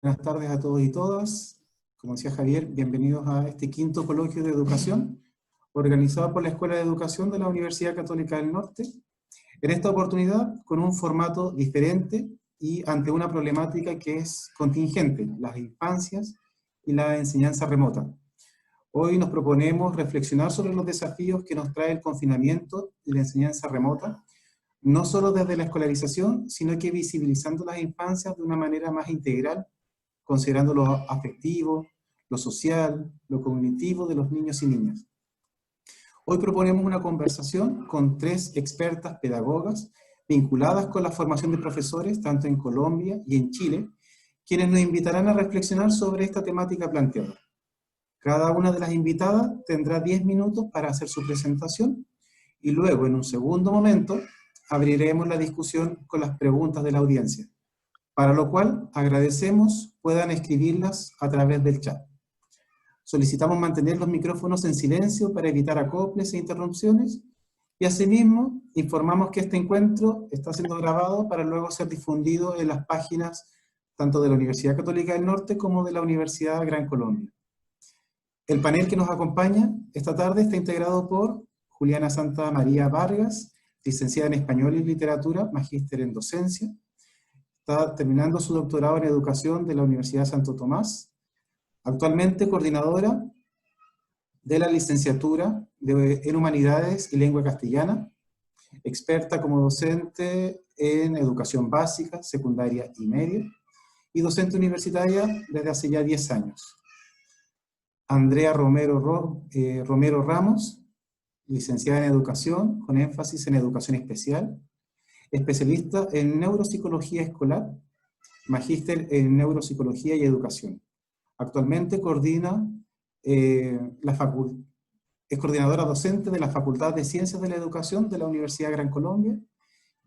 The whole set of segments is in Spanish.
Buenas tardes a todos y todas. Como decía Javier, bienvenidos a este quinto coloquio de educación, organizado por la Escuela de Educación de la Universidad Católica del Norte. En esta oportunidad, con un formato diferente y ante una problemática que es contingente, las infancias y la enseñanza remota. Hoy nos proponemos reflexionar sobre los desafíos que nos trae el confinamiento y la enseñanza remota, no solo desde la escolarización, sino que visibilizando las infancias de una manera más integral, considerando lo afectivo, lo social, lo cognitivo de los niños y niñas. Hoy proponemos una conversación con 3 expertas pedagogas vinculadas con la formación de profesores, tanto en Colombia y en Chile, quienes nos invitarán a reflexionar sobre esta temática planteada. Cada una de las invitadas tendrá 10 minutos para hacer su presentación y luego, en un segundo momento, abriremos la discusión con las preguntas de la audiencia, para lo cual agradecemos puedan escribirlas a través del chat. Solicitamos mantener los micrófonos en silencio para evitar acoples e interrupciones y asimismo informamos que este encuentro está siendo grabado para luego ser difundido en las páginas tanto de la Universidad Católica del Norte como de la Universidad Gran Colombia. El panel que nos acompaña esta tarde está integrado por Juliana Santa María Vargas, licenciada en Español y Literatura, magíster en Docencia. Está terminando su doctorado en Educación de la Universidad Santo Tomás. Actualmente coordinadora de la licenciatura en Humanidades y Lengua Castellana. Experta como docente en Educación Básica, Secundaria y Media. Y docente universitaria desde hace ya 10 años. Andrea Romero Ramos, licenciada en Educación, con énfasis en Educación Especial, especialista en Neuropsicología Escolar, magíster en Neuropsicología y Educación. Actualmente coordina es coordinadora docente de la Facultad de Ciencias de la Educación de la Universidad Gran Colombia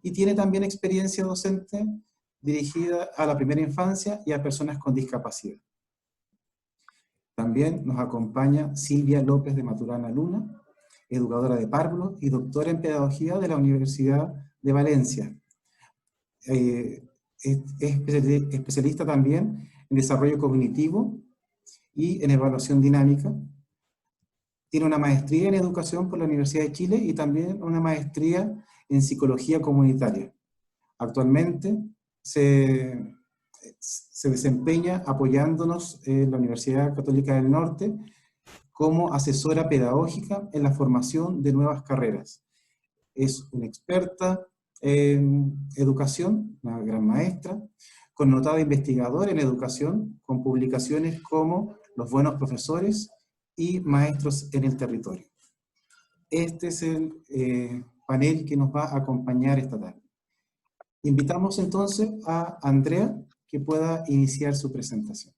y tiene también experiencia docente dirigida a la primera infancia y a personas con discapacidad. También nos acompaña Silvia López de Maturana Luna, educadora de párvulos y doctora en Pedagogía de la Universidad de Valencia. Es especialista también en desarrollo cognitivo y en evaluación dinámica. Tiene una maestría en educación por la Universidad de Chile y también una maestría en psicología comunitaria. Actualmente se desempeña apoyándonos en la Universidad Católica del Norte como asesora pedagógica en la formación de nuevas carreras. Es una experta en educación, una gran maestra, connotada investigadora en educación, con publicaciones como Los buenos profesores y Maestros en el territorio. Este es el panel que nos va a acompañar esta tarde. Invitamos entonces a Andrea que pueda iniciar su presentación.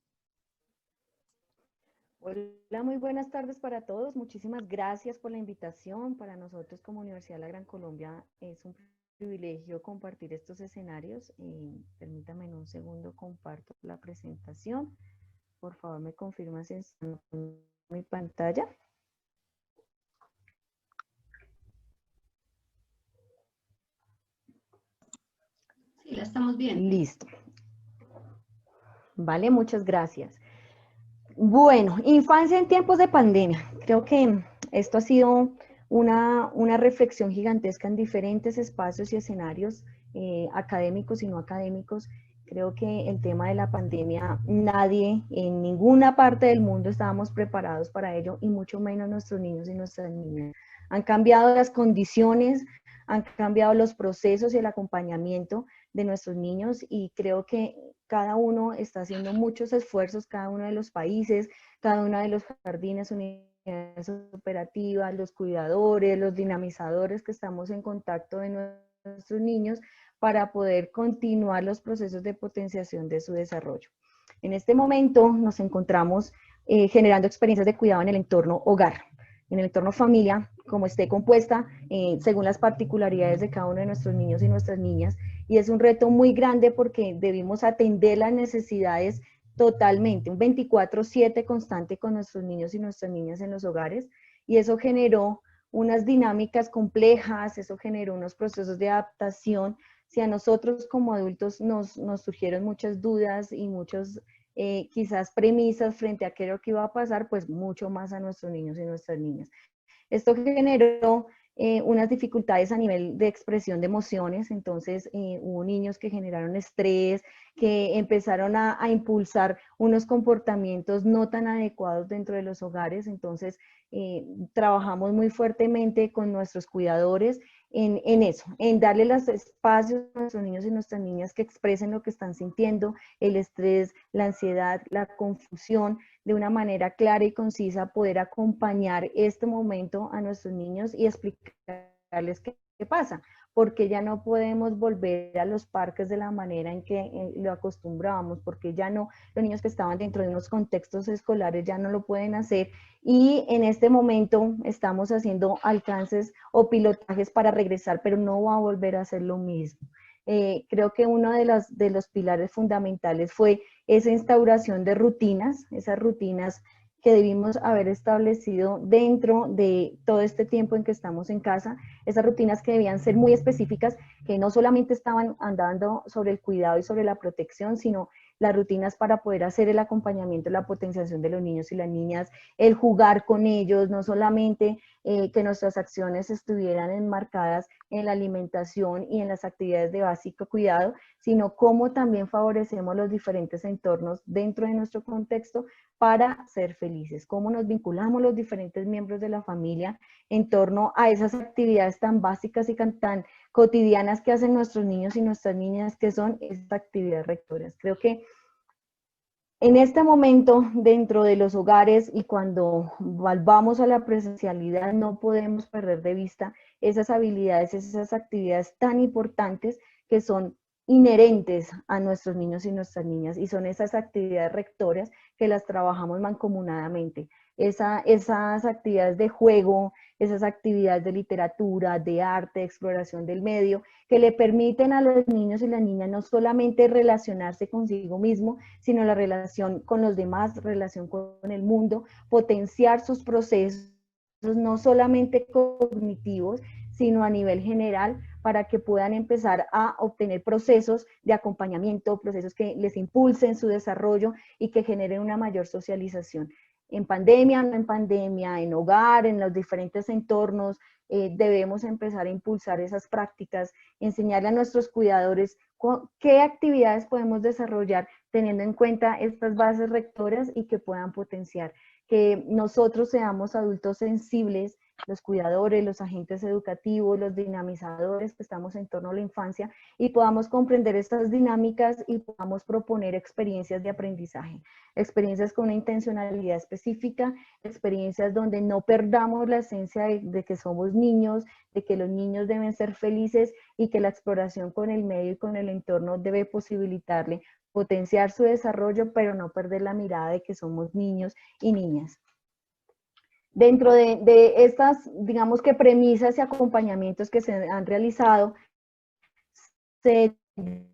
Hola, muy buenas tardes para todos. Muchísimas gracias por la invitación. Para nosotros como Universidad de la Gran Colombia es un privilegio compartir estos escenarios. Permítame en un segundo, comparto la presentación. Por favor, me confirmas en mi pantalla. Sí, la estamos viendo. Listo. Vale, muchas gracias. Bueno, infancia en tiempos de pandemia. Creo que esto ha sido una reflexión gigantesca en diferentes espacios y escenarios académicos y no académicos. Creo que el tema de la pandemia, nadie en ninguna parte del mundo estábamos preparados para ello, y mucho menos nuestros niños y nuestras niñas. Han cambiado las condiciones, han cambiado los procesos y el acompañamiento de nuestros niños, y creo que cada uno está haciendo muchos esfuerzos, cada uno de los países, cada uno de los jardines, unidades operativas, los cuidadores, los dinamizadores que estamos en contacto de nuestros niños para poder continuar los procesos de potenciación de su desarrollo. En este momento nos encontramos generando experiencias de cuidado en el entorno hogar, en el entorno familia, como esté compuesta, según las particularidades de cada uno de nuestros niños y nuestras niñas, y es un reto muy grande porque debimos atender las necesidades totalmente, un 24/7 constante con nuestros niños y nuestras niñas en los hogares, y eso generó unas dinámicas complejas, eso generó unos procesos de adaptación. Si a nosotros como adultos nos surgieron muchas dudas y muchos quizás premisas frente a qué es lo que iba a pasar, pues mucho más a nuestros niños y nuestras niñas. Esto generó unas dificultades a nivel de expresión de emociones, entonces hubo niños que generaron estrés, que empezaron a impulsar unos comportamientos no tan adecuados dentro de los hogares, entonces trabajamos muy fuertemente con nuestros cuidadores en eso, en darle los espacios a nuestros niños y nuestras niñas que expresen lo que están sintiendo, el estrés, la ansiedad, la confusión, de una manera clara y concisa, poder acompañar este momento a nuestros niños y explicarles qué pasa, porque ya no podemos volver a los parques de la manera en que lo acostumbrábamos, porque ya no, los niños que estaban dentro de unos contextos escolares ya no lo pueden hacer, y en este momento estamos haciendo alcances o pilotajes para regresar, pero no va a volver a ser lo mismo. Creo que uno de los pilares fundamentales fue esa instauración de rutinas, esas rutinas que debimos haber establecido dentro de todo este tiempo en que estamos en casa, esas rutinas que debían ser muy específicas, que no solamente estaban andando sobre el cuidado y sobre la protección, sino las rutinas para poder hacer el acompañamiento, la potenciación de los niños y las niñas, el jugar con ellos, no solamente que nuestras acciones estuvieran enmarcadas en la alimentación y en las actividades de básico cuidado, sino cómo también favorecemos los diferentes entornos dentro de nuestro contexto para ser felices, cómo nos vinculamos los diferentes miembros de la familia en torno a esas actividades tan básicas y tan cotidianas que hacen nuestros niños y nuestras niñas, que son estas actividades rectoras. Creo que en este momento, dentro de los hogares y cuando volvamos a la presencialidad, no podemos perder de vista esas habilidades, esas actividades tan importantes que son inherentes a nuestros niños y nuestras niñas, y son esas actividades rectoras que las trabajamos mancomunadamente. Esas actividades de juego, esas actividades de literatura, de arte, de exploración del medio, que le permiten a los niños y las niñas no solamente relacionarse consigo mismo, sino la relación con los demás, relación con el mundo, potenciar sus procesos, no solamente cognitivos, sino a nivel general, para que puedan empezar a obtener procesos de acompañamiento, procesos que les impulsen su desarrollo y que generen una mayor socialización. En pandemia, no en pandemia, en hogar, en los diferentes entornos, debemos empezar a impulsar esas prácticas, enseñarle a nuestros cuidadores qué actividades podemos desarrollar teniendo en cuenta estas bases rectoras y que puedan potenciar. Que nosotros seamos adultos sensibles, los cuidadores, los agentes educativos, los dinamizadores que estamos en torno a la infancia, y podamos comprender estas dinámicas y podamos proponer experiencias de aprendizaje, experiencias con una intencionalidad específica, experiencias donde no perdamos la esencia de que somos niños, de que los niños deben ser felices y que la exploración con el medio y con el entorno debe posibilitarle potenciar su desarrollo, pero no perder la mirada de que somos niños y niñas. Dentro de estas, digamos que premisas y acompañamientos que se han realizado, se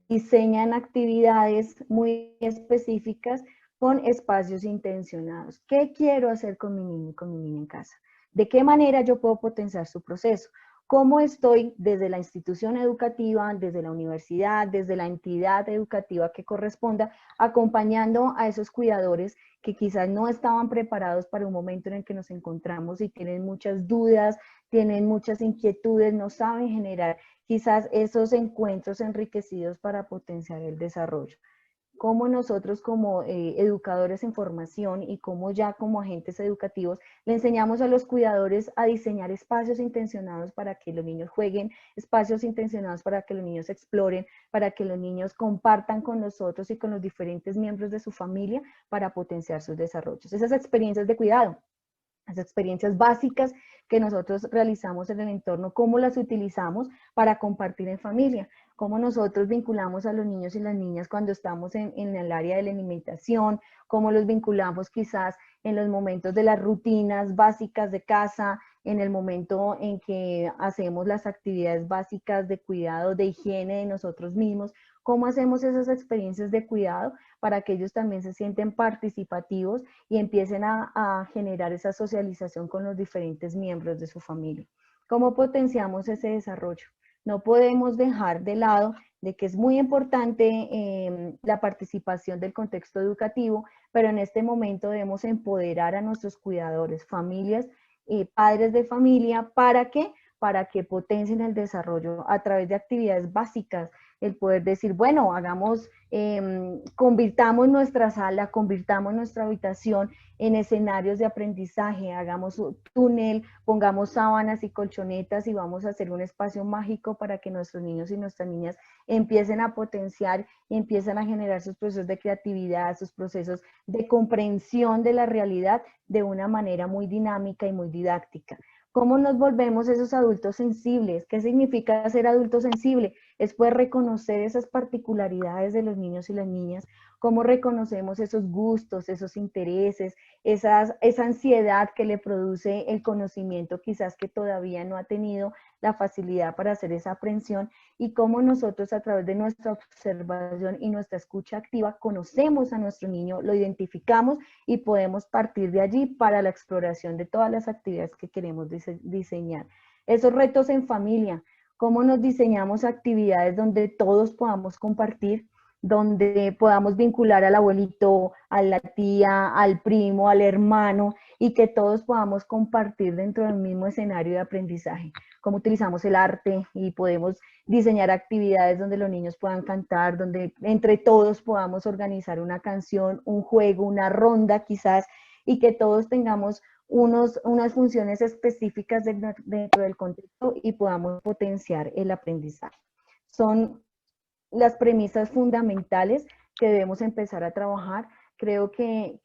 diseñan actividades muy específicas con espacios intencionados. ¿Qué quiero hacer con mi niño y con mi niña en casa? ¿De qué manera yo puedo potenciar su proceso? ¿Cómo estoy desde la institución educativa, desde la universidad, desde la entidad educativa que corresponda, acompañando a esos cuidadores que quizás no estaban preparados para un momento en el que nos encontramos y tienen muchas dudas, tienen muchas inquietudes, no saben generar quizás esos encuentros enriquecidos para potenciar el desarrollo? Cómo nosotros como educadores en formación y como ya como agentes educativos le enseñamos a los cuidadores a diseñar espacios intencionados para que los niños jueguen, espacios intencionados para que los niños exploren, para que los niños compartan con nosotros y con los diferentes miembros de su familia para potenciar sus desarrollos. Esas experiencias de cuidado, las experiencias básicas que nosotros realizamos en el entorno, cómo las utilizamos para compartir en familia, cómo nosotros vinculamos a los niños y las niñas cuando estamos en el área de la alimentación, cómo los vinculamos quizás en los momentos de las rutinas básicas de casa, en el momento en que hacemos las actividades básicas de cuidado, de higiene de nosotros mismos, cómo hacemos esas experiencias de cuidado para que ellos también se sienten participativos y empiecen a generar esa socialización con los diferentes miembros de su familia. ¿Cómo potenciamos ese desarrollo? No podemos dejar de lado de que es muy importante la participación del contexto educativo, pero en este momento debemos empoderar a nuestros cuidadores, familias, padres de familia, ¿para qué? Para que potencien el desarrollo a través de actividades básicas, el poder decir, bueno, hagamos, convirtamos nuestra sala, convirtamos nuestra habitación en escenarios de aprendizaje, hagamos un túnel, pongamos sábanas y colchonetas y vamos a hacer un espacio mágico para que nuestros niños y nuestras niñas empiecen a potenciar y empiecen a generar sus procesos de creatividad, sus procesos de comprensión de la realidad de una manera muy dinámica y muy didáctica. ¿Cómo nos volvemos esos adultos sensibles? ¿Qué significa ser adulto sensible? Es poder reconocer esas particularidades de los niños y las niñas, cómo reconocemos esos gustos, esos intereses, esa ansiedad que le produce el conocimiento quizás que todavía no ha tenido la facilidad para hacer esa aprehensión, y cómo nosotros a través de nuestra observación y nuestra escucha activa conocemos a nuestro niño, lo identificamos y podemos partir de allí para la exploración de todas las actividades que queremos diseñar. Esos retos en familia, cómo nos diseñamos actividades donde todos podamos compartir, donde podamos vincular al abuelito, a la tía, al primo, al hermano, y que todos podamos compartir dentro del mismo escenario de aprendizaje. Cómo utilizamos el arte y podemos diseñar actividades donde los niños puedan cantar, donde entre todos podamos organizar una canción, un juego, una ronda quizás, y que todos tengamos unas funciones específicas dentro del contexto y podamos potenciar el aprendizaje. Son las premisas fundamentales que debemos empezar a trabajar. Creo que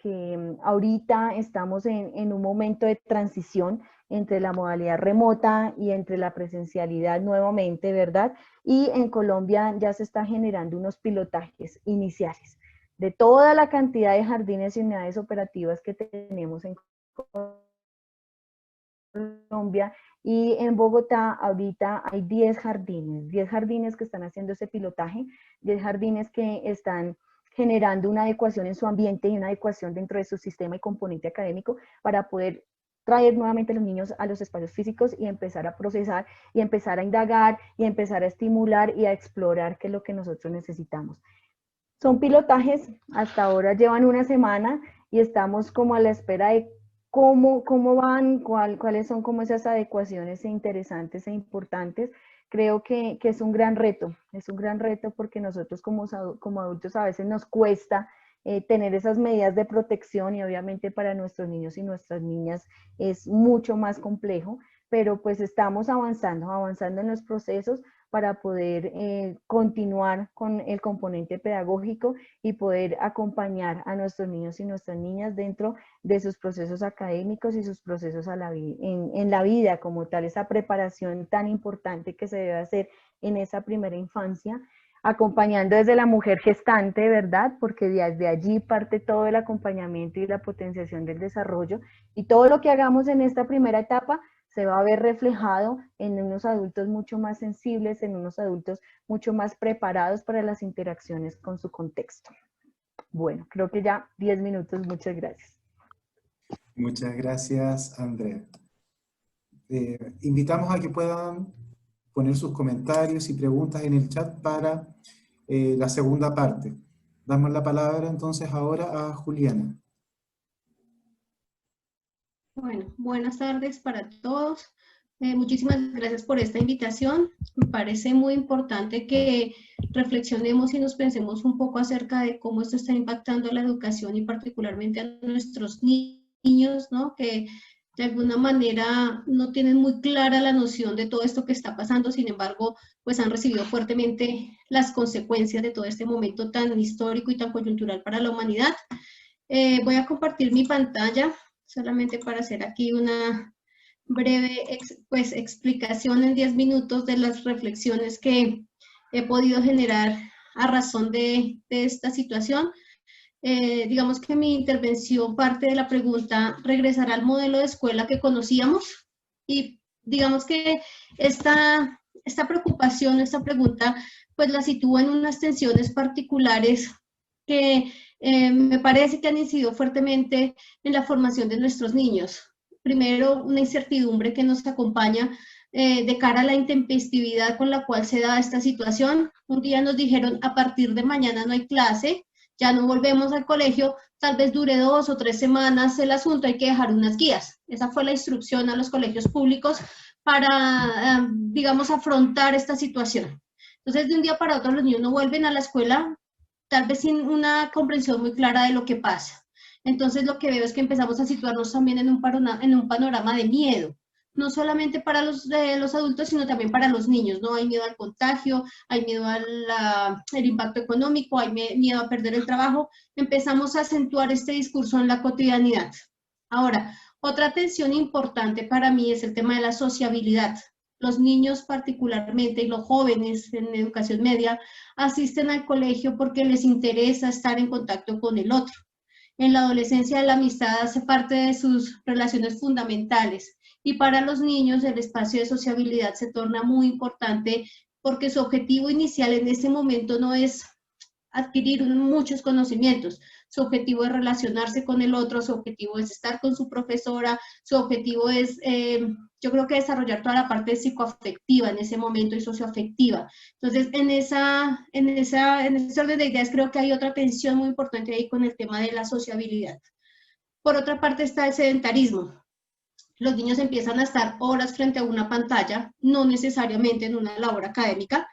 ahorita estamos en un momento de transición entre la modalidad remota y entre la presencialidad nuevamente, ¿verdad? Y en Colombia ya se está generando unos pilotajes iniciales de toda la cantidad de jardines y unidades operativas que tenemos en Colombia, y en Bogotá ahorita hay 10 jardines que están haciendo ese pilotaje, 10 jardines que están generando una adecuación en su ambiente y una adecuación dentro de su sistema y componente académico para poder traer nuevamente a los niños a los espacios físicos y empezar a procesar y empezar a indagar y empezar a estimular y a explorar qué es lo que nosotros necesitamos. Son pilotajes, hasta ahora llevan una semana y estamos como a la espera de cómo van, cuáles son como esas adecuaciones interesantes e importantes. Creo que es un gran reto porque nosotros como adultos a veces nos cuesta tener esas medidas de protección, y obviamente para nuestros niños y nuestras niñas es mucho más complejo, pero pues estamos avanzando en los procesos para poder continuar con el componente pedagógico y poder acompañar a nuestros niños y nuestras niñas dentro de sus procesos académicos y sus procesos en la vida como tal, esa preparación tan importante que se debe hacer en esa primera infancia, acompañando desde la mujer gestante, ¿verdad? Porque desde allí parte todo el acompañamiento y la potenciación del desarrollo, y todo lo que hagamos en esta primera etapa se va a ver reflejado en unos adultos mucho más sensibles, en unos adultos mucho más preparados para las interacciones con su contexto. Bueno, creo que ya 10 minutos, muchas gracias. Muchas gracias, Andrea. Invitamos a que puedan poner sus comentarios y preguntas en el chat para la segunda parte. Damos la palabra entonces ahora a Juliana. Bueno, buenas tardes para todos. Muchísimas gracias por esta invitación. Me parece muy importante que reflexionemos y nos pensemos un poco acerca de cómo esto está impactando la educación y particularmente a nuestros niños, ¿no? Que de alguna manera no tienen muy clara la noción de todo esto que está pasando, sin embargo, pues han recibido fuertemente las consecuencias de todo este momento tan histórico y tan coyuntural para la humanidad. Voy a compartir mi pantalla solamente para hacer aquí una breve explicación en 10 minutos de las reflexiones que he podido generar a razón de esta situación. Digamos que mi intervención parte de la pregunta, ¿regresar al modelo de escuela que conocíamos? Y digamos que esta preocupación, esta pregunta, pues la sitúa en unas tensiones particulares que me parece que han incidido fuertemente en la formación de nuestros niños. Primero, una incertidumbre que nos acompaña de cara a la intempestividad con la cual se da esta situación. Un día nos dijeron, a partir de mañana no hay clase, ya no volvemos al colegio, tal vez dure 2 o 3 semanas el asunto, hay que dejar unas guías. Esa fue la instrucción a los colegios públicos para, digamos, afrontar esta situación. Entonces, de un día para otro los niños no vuelven a la escuela, tal vez sin una comprensión muy clara de lo que pasa. Entonces, lo que veo es que empezamos a situarnos también en un panorama de miedo, no solamente para los adultos, sino también para los niños, ¿no? Hay miedo al contagio, hay miedo al impacto económico, hay miedo a perder el trabajo. Empezamos a acentuar este discurso en la cotidianidad. Ahora, otra tensión importante para mí es el tema de la sociabilidad. Los niños particularmente y los jóvenes en educación media asisten al colegio porque les interesa estar en contacto con el otro. En la adolescencia la amistad hace parte de sus relaciones fundamentales y para los niños el espacio de sociabilidad se torna muy importante porque su objetivo inicial en ese momento no es adquirir muchos conocimientos, su objetivo es relacionarse con el otro, su objetivo es estar con su profesora, su objetivo es, yo creo que desarrollar toda la parte psicoafectiva en ese momento y socioafectiva. Entonces, en ese orden de ideas creo que hay otra tensión muy importante ahí con el tema de la sociabilidad. Por otra parte está el sedentarismo. Los niños empiezan a estar horas frente a una pantalla, no necesariamente en una labor académica,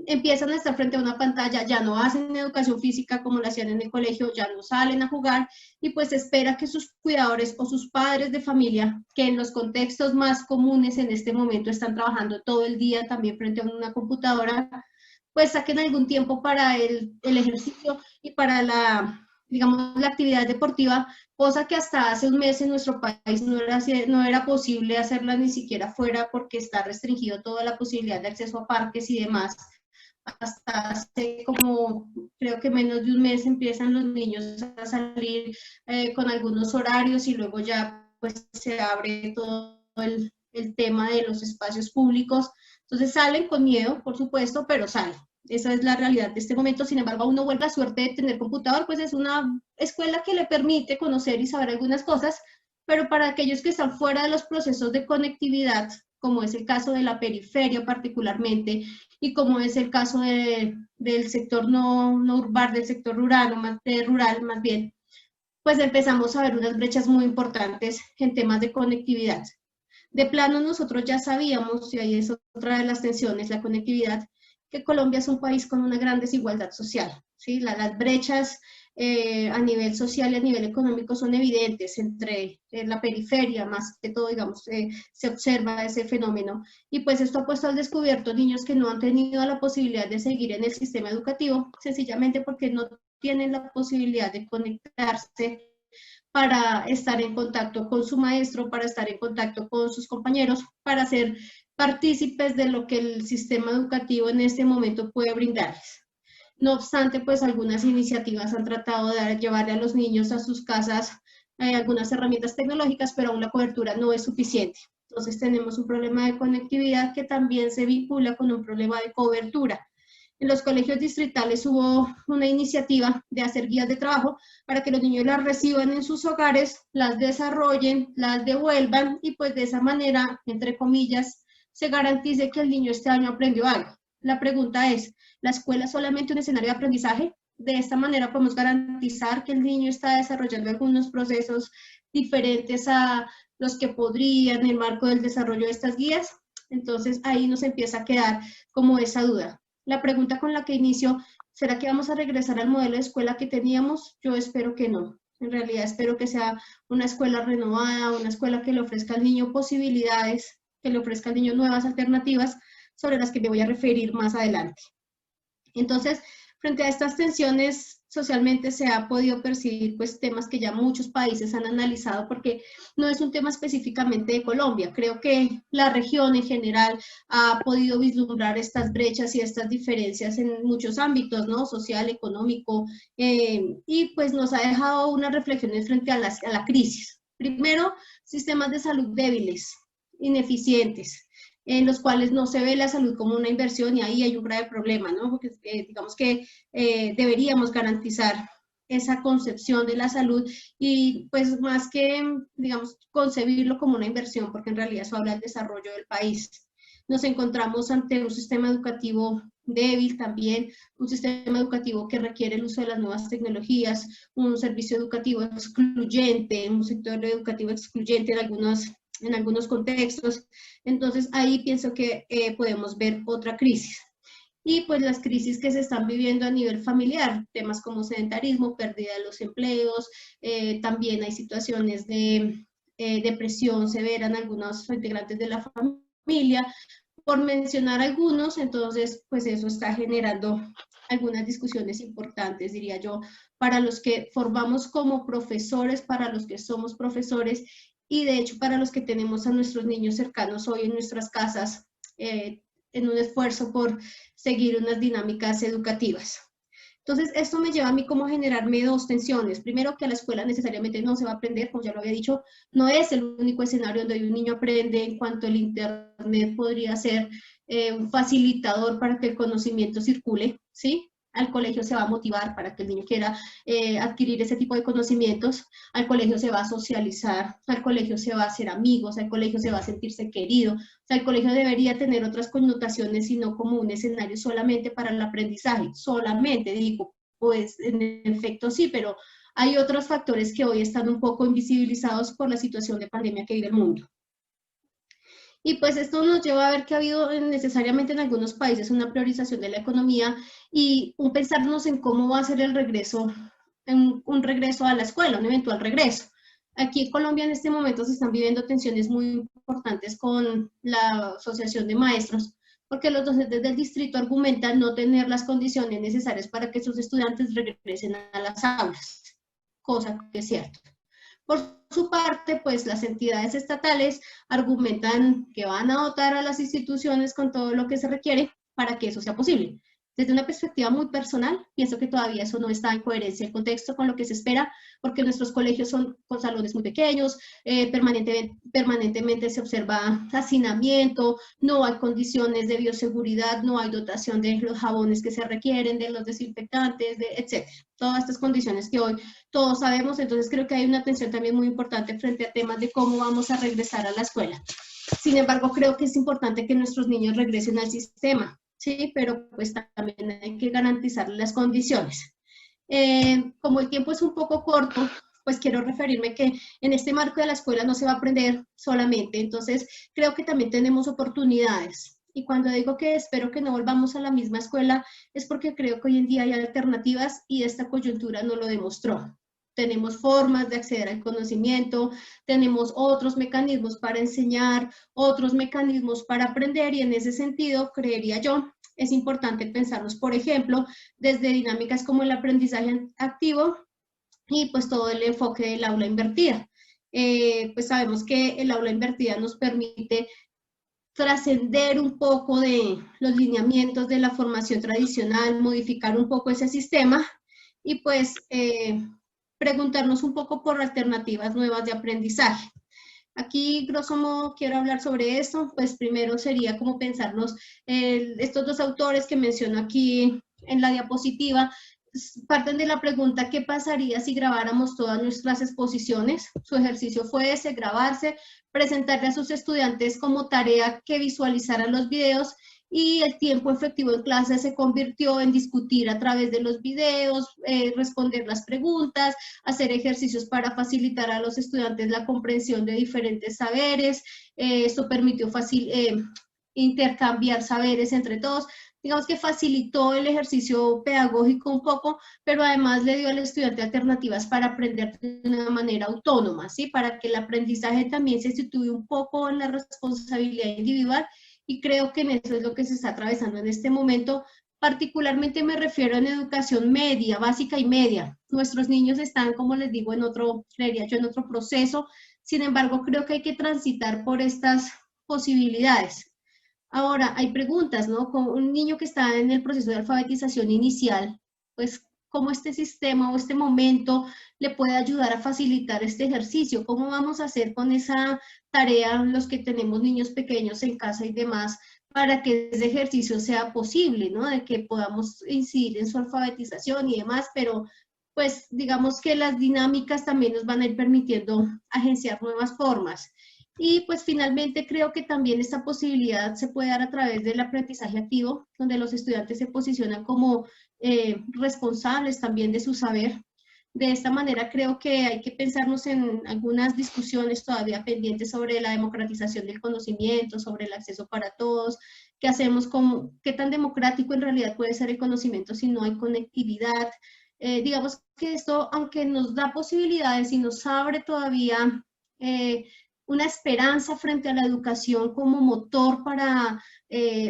empiezan a estar frente a una pantalla, ya no hacen educación física como la hacían en el colegio, ya no salen a jugar y pues espera que sus cuidadores o sus padres de familia, que en los contextos más comunes en este momento están trabajando todo el día también frente a una computadora, pues saquen algún tiempo para el ejercicio y para digamos, la actividad deportiva, cosa que hasta hace un mes en nuestro país no era posible hacerla ni siquiera fuera porque está restringido toda la posibilidad de acceso a parques y demás. Hasta hace como, creo que menos de un mes empiezan los niños a salir con algunos horarios y luego ya pues se abre todo el tema de los espacios públicos. Entonces salen con miedo, por supuesto, pero salen. Esa es la realidad de este momento. Sin embargo, uno vuelve a suerte de tener computador, pues es una escuela que le permite conocer y saber algunas cosas, pero para aquellos que están fuera de los procesos de conectividad, como es el caso de la periferia particularmente, y como es el caso del sector no urbano, del sector rural, más bien, pues empezamos a ver unas brechas muy importantes en temas de conectividad. De plano nosotros ya sabíamos, y ahí es otra de las tensiones, la conectividad, que Colombia es un país con una gran desigualdad social, ¿sí? Las brechas a nivel social y a nivel económico son evidentes entre la periferia, más que todo, digamos, se observa ese fenómeno. Y pues esto ha puesto al descubierto niños que no han tenido la posibilidad de seguir en el sistema educativo, sencillamente porque no tienen la posibilidad de conectarse para estar en contacto con su maestro, para estar en contacto con sus compañeros, para ser partícipes de lo que el sistema educativo en este momento puede brindarles. No obstante, pues algunas iniciativas han tratado de llevarle a los niños a sus casas algunas herramientas tecnológicas, pero aún la cobertura no es suficiente. Entonces tenemos un problema de conectividad que también se vincula con un problema de cobertura. En los colegios distritales hubo una iniciativa de hacer guías de trabajo para que los niños las reciban en sus hogares, las desarrollen, las devuelvan y pues de esa manera, entre comillas, se garantice que el niño este año aprendió algo. La pregunta es, ¿la escuela es solamente un escenario de aprendizaje? De esta manera podemos garantizar que el niño está desarrollando algunos procesos diferentes a los que podría en el marco del desarrollo de estas guías. Entonces ahí nos empieza a quedar como esa duda. La pregunta con la que inicio, ¿será que vamos a regresar al modelo de escuela que teníamos? Yo espero que no. En realidad espero que sea una escuela renovada, una escuela que le ofrezca al niño posibilidades, que le ofrezca al niño nuevas alternativas sobre las que me voy a referir más adelante. Entonces, frente a estas tensiones, socialmente se ha podido percibir pues temas que ya muchos países han analizado porque no es un tema específicamente de Colombia. Creo que la región en general ha podido vislumbrar estas brechas y estas diferencias en muchos ámbitos, ¿no? Social, económico, y pues nos ha dejado unas reflexiones frente a la crisis. Primero, sistemas de salud débiles, ineficientes, en los cuales no se ve la salud como una inversión y ahí hay un grave problema, ¿no? Porque digamos que deberíamos garantizar esa concepción de la salud y pues más que, digamos, concebirlo como una inversión, porque en realidad eso habla del desarrollo del país. nos encontramos ante un sistema educativo débil también, un sistema educativo que requiere el uso de las nuevas tecnologías, un servicio educativo excluyente, un sector educativo excluyente en algunos contextos. Entonces ahí pienso que podemos ver otra crisis. Y pues las crisis que se están viviendo a nivel familiar, temas como sedentarismo, pérdida de los empleos, también hay situaciones de depresión severa en algunos integrantes de la familia, por mencionar algunos. Entonces pues eso está generando algunas discusiones importantes, diría yo, para los que formamos como profesores, para los que somos profesores y de hecho para los que tenemos a nuestros niños cercanos hoy en nuestras casas, en un esfuerzo por seguir unas dinámicas educativas. Entonces, esto me lleva a mí como a generarme dos tensiones. Primero, que a la escuela necesariamente no se va a aprender, como ya lo había dicho, no es el único escenario donde un niño aprende, en cuanto el Internet podría ser un facilitador para que el conocimiento circule, ¿sí? Al colegio se va a motivar para que el niño quiera adquirir ese tipo de conocimientos, al colegio se va a socializar, al colegio se va a hacer amigos, al colegio se va a sentirse querido. O sea, el colegio debería tener otras connotaciones y no como un escenario solamente para el aprendizaje, solamente, digo, pues en efecto sí, pero hay otros factores que hoy están un poco invisibilizados por la situación de pandemia que vive el mundo. Y pues esto nos lleva a ver que ha habido necesariamente en algunos países una priorización de la economía y un pensarnos en cómo va a ser el regreso, un regreso a la escuela, un eventual regreso. Aquí en Colombia en este momento se están viviendo tensiones muy importantes con la Asociación de Maestros, porque los docentes del distrito argumentan no tener las condiciones necesarias para que sus estudiantes regresen a las aulas, cosa que es cierto. Por su parte, pues las entidades estatales argumentan que van a dotar a las instituciones con todo lo que se requiere para que eso sea posible. Desde una perspectiva muy personal, pienso que todavía eso no está en coherencia el contexto con lo que se espera, porque nuestros colegios son con salones muy pequeños, permanentemente se observa hacinamiento, no hay condiciones de bioseguridad, no hay dotación de los jabones que se requieren, de los desinfectantes, etc. Todas estas condiciones que hoy todos sabemos. Entonces creo que hay una atención también muy importante frente a temas de cómo vamos a regresar a la escuela. Sin embargo, creo que es importante que nuestros niños regresen al sistema, ¿sí? Pero pues también hay que garantizar las condiciones. Como el tiempo es un poco corto, pues quiero referirme que en este marco de la escuela no se va a aprender solamente. Entonces creo que también tenemos oportunidades. Y cuando digo que espero que no volvamos a la misma escuela, es porque creo que hoy en día hay alternativas y esta coyuntura nos lo demostró. Tenemos formas de acceder al conocimiento, tenemos otros mecanismos para enseñar, otros mecanismos para aprender, y en ese sentido, creería yo, es importante pensarnos, por ejemplo, desde dinámicas como el aprendizaje activo y pues todo el enfoque del aula invertida. Pues sabemos que el aula invertida nos permite trascender un poco de los lineamientos de la formación tradicional, modificar un poco ese sistema y pues preguntarnos un poco por alternativas nuevas de aprendizaje. Aquí, grosso modo, quiero hablar sobre esto. Pues primero sería como pensarnos, estos dos autores que menciono aquí en la diapositiva, parten de la pregunta: ¿qué pasaría si grabáramos todas nuestras exposiciones? Su ejercicio fue ese, grabarse, presentarle a sus estudiantes como tarea que visualizaran los videos, y el tiempo efectivo en clase se convirtió en discutir a través de los videos, responder las preguntas, hacer ejercicios para facilitar a los estudiantes la comprensión de diferentes saberes. Esto permitió intercambiar saberes entre todos. Digamos que facilitó el ejercicio pedagógico un poco, pero además le dio al estudiante alternativas para aprender de una manera autónoma, ¿sí? Para que el aprendizaje también se sitúe un poco en la responsabilidad individual, y creo que en eso es lo que se está atravesando en este momento. Particularmente me refiero en educación media, básica y media. Nuestros niños están, como les digo, en otro proceso. Sin embargo, creo que hay que transitar por estas posibilidades. Ahora, hay preguntas, ¿no? Como un niño que está en el proceso de alfabetización inicial, pues, ¿cómo este sistema o este momento le puede ayudar a facilitar este ejercicio? ¿Cómo vamos a hacer con esa tarea los que tenemos niños pequeños en casa y demás, para que ese ejercicio sea posible, ¿no? De que podamos incidir en su alfabetización y demás, pero pues digamos que las dinámicas también nos van a ir permitiendo agenciar nuevas formas. Y pues finalmente creo que también esta posibilidad se puede dar a través del aprendizaje activo, donde los estudiantes se posicionan como responsables también de su saber. De esta manera creo que hay que pensarnos en algunas discusiones todavía pendientes sobre la democratización del conocimiento, sobre el acceso para todos, qué hacemos con, qué tan democrático en realidad puede ser el conocimiento si no hay conectividad. Digamos que esto, aunque nos da posibilidades y nos abre todavía una esperanza frente a la educación como motor para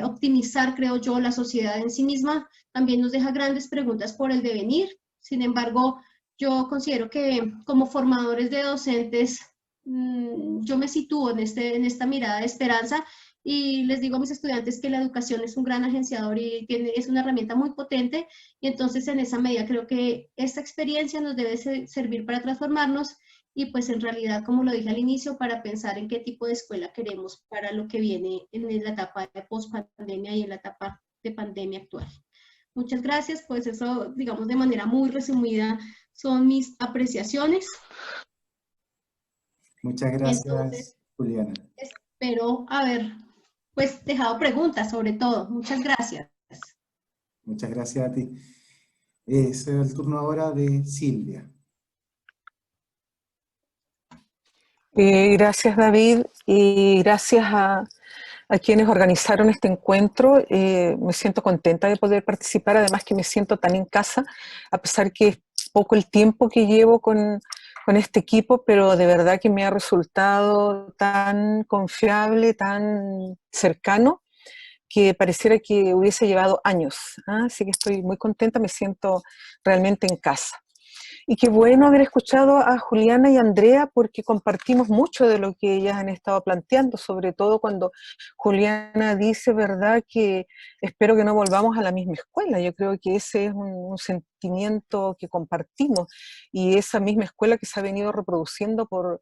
optimizar, creo yo, la sociedad en sí misma, también nos deja grandes preguntas por el devenir. Sin embargo, yo considero que como formadores de docentes, yo me sitúo en esta mirada de esperanza y les digo a mis estudiantes que la educación es un gran agenciador y es una herramienta muy potente, y entonces en esa medida creo que esta experiencia nos debe servir para transformarnos y pues en realidad, como lo dije al inicio, para pensar en qué tipo de escuela queremos para lo que viene en la etapa de post-pandemia y en la etapa de pandemia actual. Muchas gracias, pues eso, digamos, de manera muy resumida, son mis apreciaciones. Muchas Y entonces, gracias, Juliana. espero haber, pues, dejado preguntas sobre todo. Muchas gracias. Muchas gracias a ti. Es el turno ahora de Silvia. Gracias, David, y gracias a quienes organizaron este encuentro. Me siento contenta de poder participar, además que me siento tan en casa, a pesar que es poco el tiempo que llevo con este equipo, pero de verdad que me ha resultado tan confiable, tan cercano, que pareciera que hubiese llevado años, ¿ah? Así que estoy muy contenta, me siento realmente en casa. Y qué bueno haber escuchado a Juliana y Andrea, porque compartimos mucho de lo que ellas han estado planteando, sobre todo cuando Juliana dice, ¿verdad?, que espero que no volvamos a la misma escuela. Yo creo que ese es un sentimiento que compartimos, y esa misma escuela que se ha venido reproduciendo por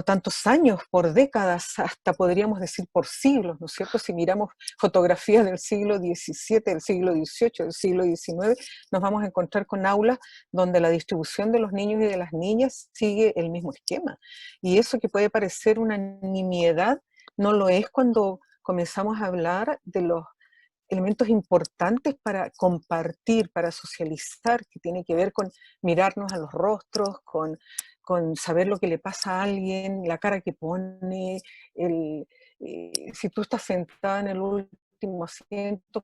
tantos años, por décadas, hasta podríamos decir por siglos, ¿no es cierto? Si miramos fotografías del siglo XVII, del siglo XVIII, del siglo XIX, nos vamos a encontrar con aulas donde la distribución de los niños y de las niñas sigue el mismo esquema. Y eso que puede parecer una nimiedad, no lo es cuando comenzamos a hablar de los elementos importantes para compartir, para socializar, que tiene que ver con mirarnos a los rostros, con saber lo que le pasa a alguien, la cara que pone, si tú estás sentada en el último asiento,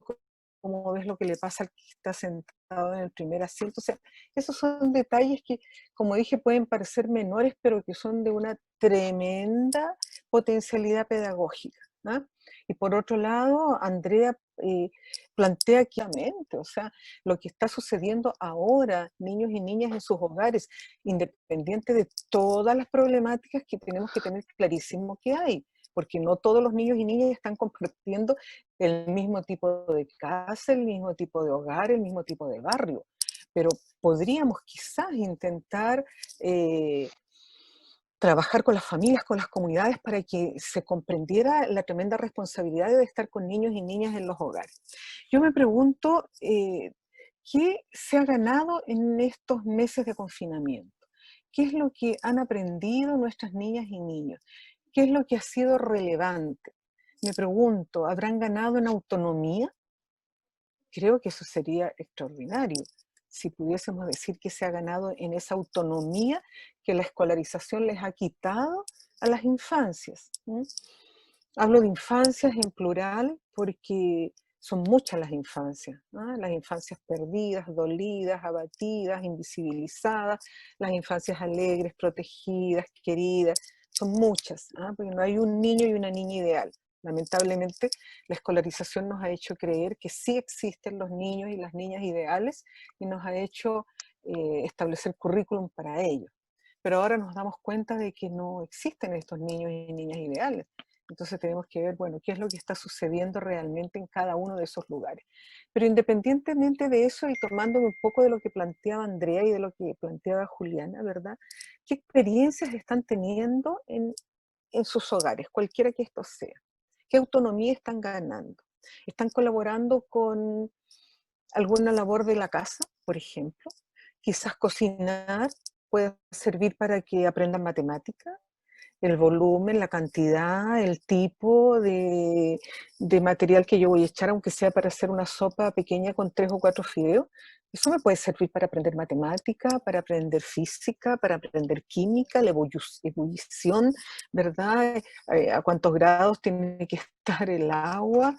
cómo ves lo que le pasa al que está sentado en el primer asiento. O sea, esos son detalles que, como dije, pueden parecer menores, pero que son de una tremenda potencialidad pedagógica, ¿no? Y por otro lado, Andrea plantea claramente, o sea, lo que está sucediendo ahora, niños y niñas en sus hogares, independiente de todas las problemáticas que tenemos que tener clarísimo que hay, porque no todos los niños y niñas están compartiendo el mismo tipo de casa, el mismo tipo de hogar, el mismo tipo de barrio, pero podríamos quizás intentar trabajar con las familias, con las comunidades, para que se comprendiera la tremenda responsabilidad de estar con niños y niñas en los hogares. Yo me pregunto, ¿qué se ha ganado en estos meses de confinamiento? ¿Qué es lo que han aprendido nuestras niñas y niños? ¿Qué es lo que ha sido relevante? Me pregunto, ¿habrán ganado en autonomía? Creo que eso sería extraordinario, si pudiésemos decir que se ha ganado en esa autonomía que la escolarización les ha quitado a las infancias. Hablo de infancias en plural porque son muchas las infancias, ¿no? Las infancias perdidas, dolidas, abatidas, invisibilizadas, las infancias alegres, protegidas, queridas, son muchas, ¿no? Porque no hay un niño y una niña ideal. Lamentablemente, la escolarización nos ha hecho creer que sí existen los niños y las niñas ideales, y nos ha hecho establecer currículum para ellos. Pero ahora nos damos cuenta de que no existen estos niños y niñas ideales. Entonces tenemos que ver, bueno, qué es lo que está sucediendo realmente en cada uno de esos lugares. Pero independientemente de eso, y tomándome un poco de lo que planteaba Andrea y de lo que planteaba Juliana, ¿verdad? ¿Qué experiencias están teniendo en sus hogares, cualquiera que esto sea? ¿Qué autonomía están ganando? ¿Están colaborando con alguna labor de la casa, por ejemplo? Quizás cocinar puede servir para que aprendan matemática. el volumen, la cantidad, el tipo de material que yo voy a echar, aunque sea para hacer una sopa pequeña con 3 o 4 fideos. Eso me puede servir para aprender matemática, para aprender física, para aprender química, la ebullición, ¿verdad? A cuántos grados tiene que estar el agua.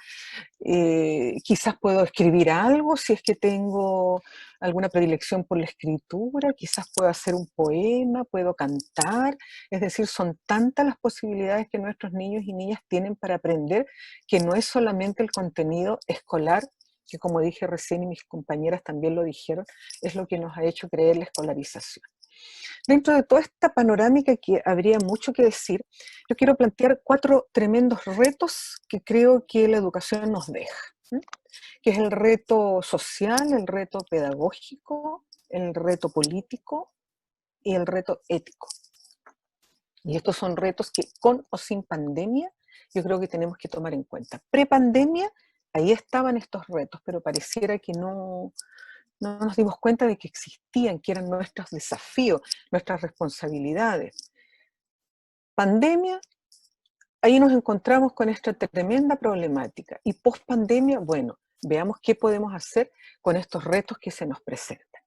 Quizás puedo escribir algo si es que tengo alguna predilección por la escritura, quizás puedo hacer un poema, puedo cantar, es decir, son tantas las posibilidades que nuestros niños y niñas tienen para aprender, que no es solamente el contenido escolar, que como dije recién y mis compañeras también lo dijeron, es lo que nos ha hecho creer la escolarización. Dentro de toda esta panorámica que habría mucho que decir, yo quiero plantear 4 tremendos retos que creo que la educación nos deja, ¿sí? Que es el reto social, el reto pedagógico, el reto político y el reto ético. Y estos son retos que con o sin pandemia yo creo que tenemos que tomar en cuenta. Prepandemia, ahí estaban estos retos, pero pareciera que no nos dimos cuenta de que existían, que eran nuestros desafíos, nuestras responsabilidades. Pandemia, ahí nos encontramos con esta tremenda problemática. Y post-pandemia, bueno, veamos qué podemos hacer con estos retos que se nos presentan.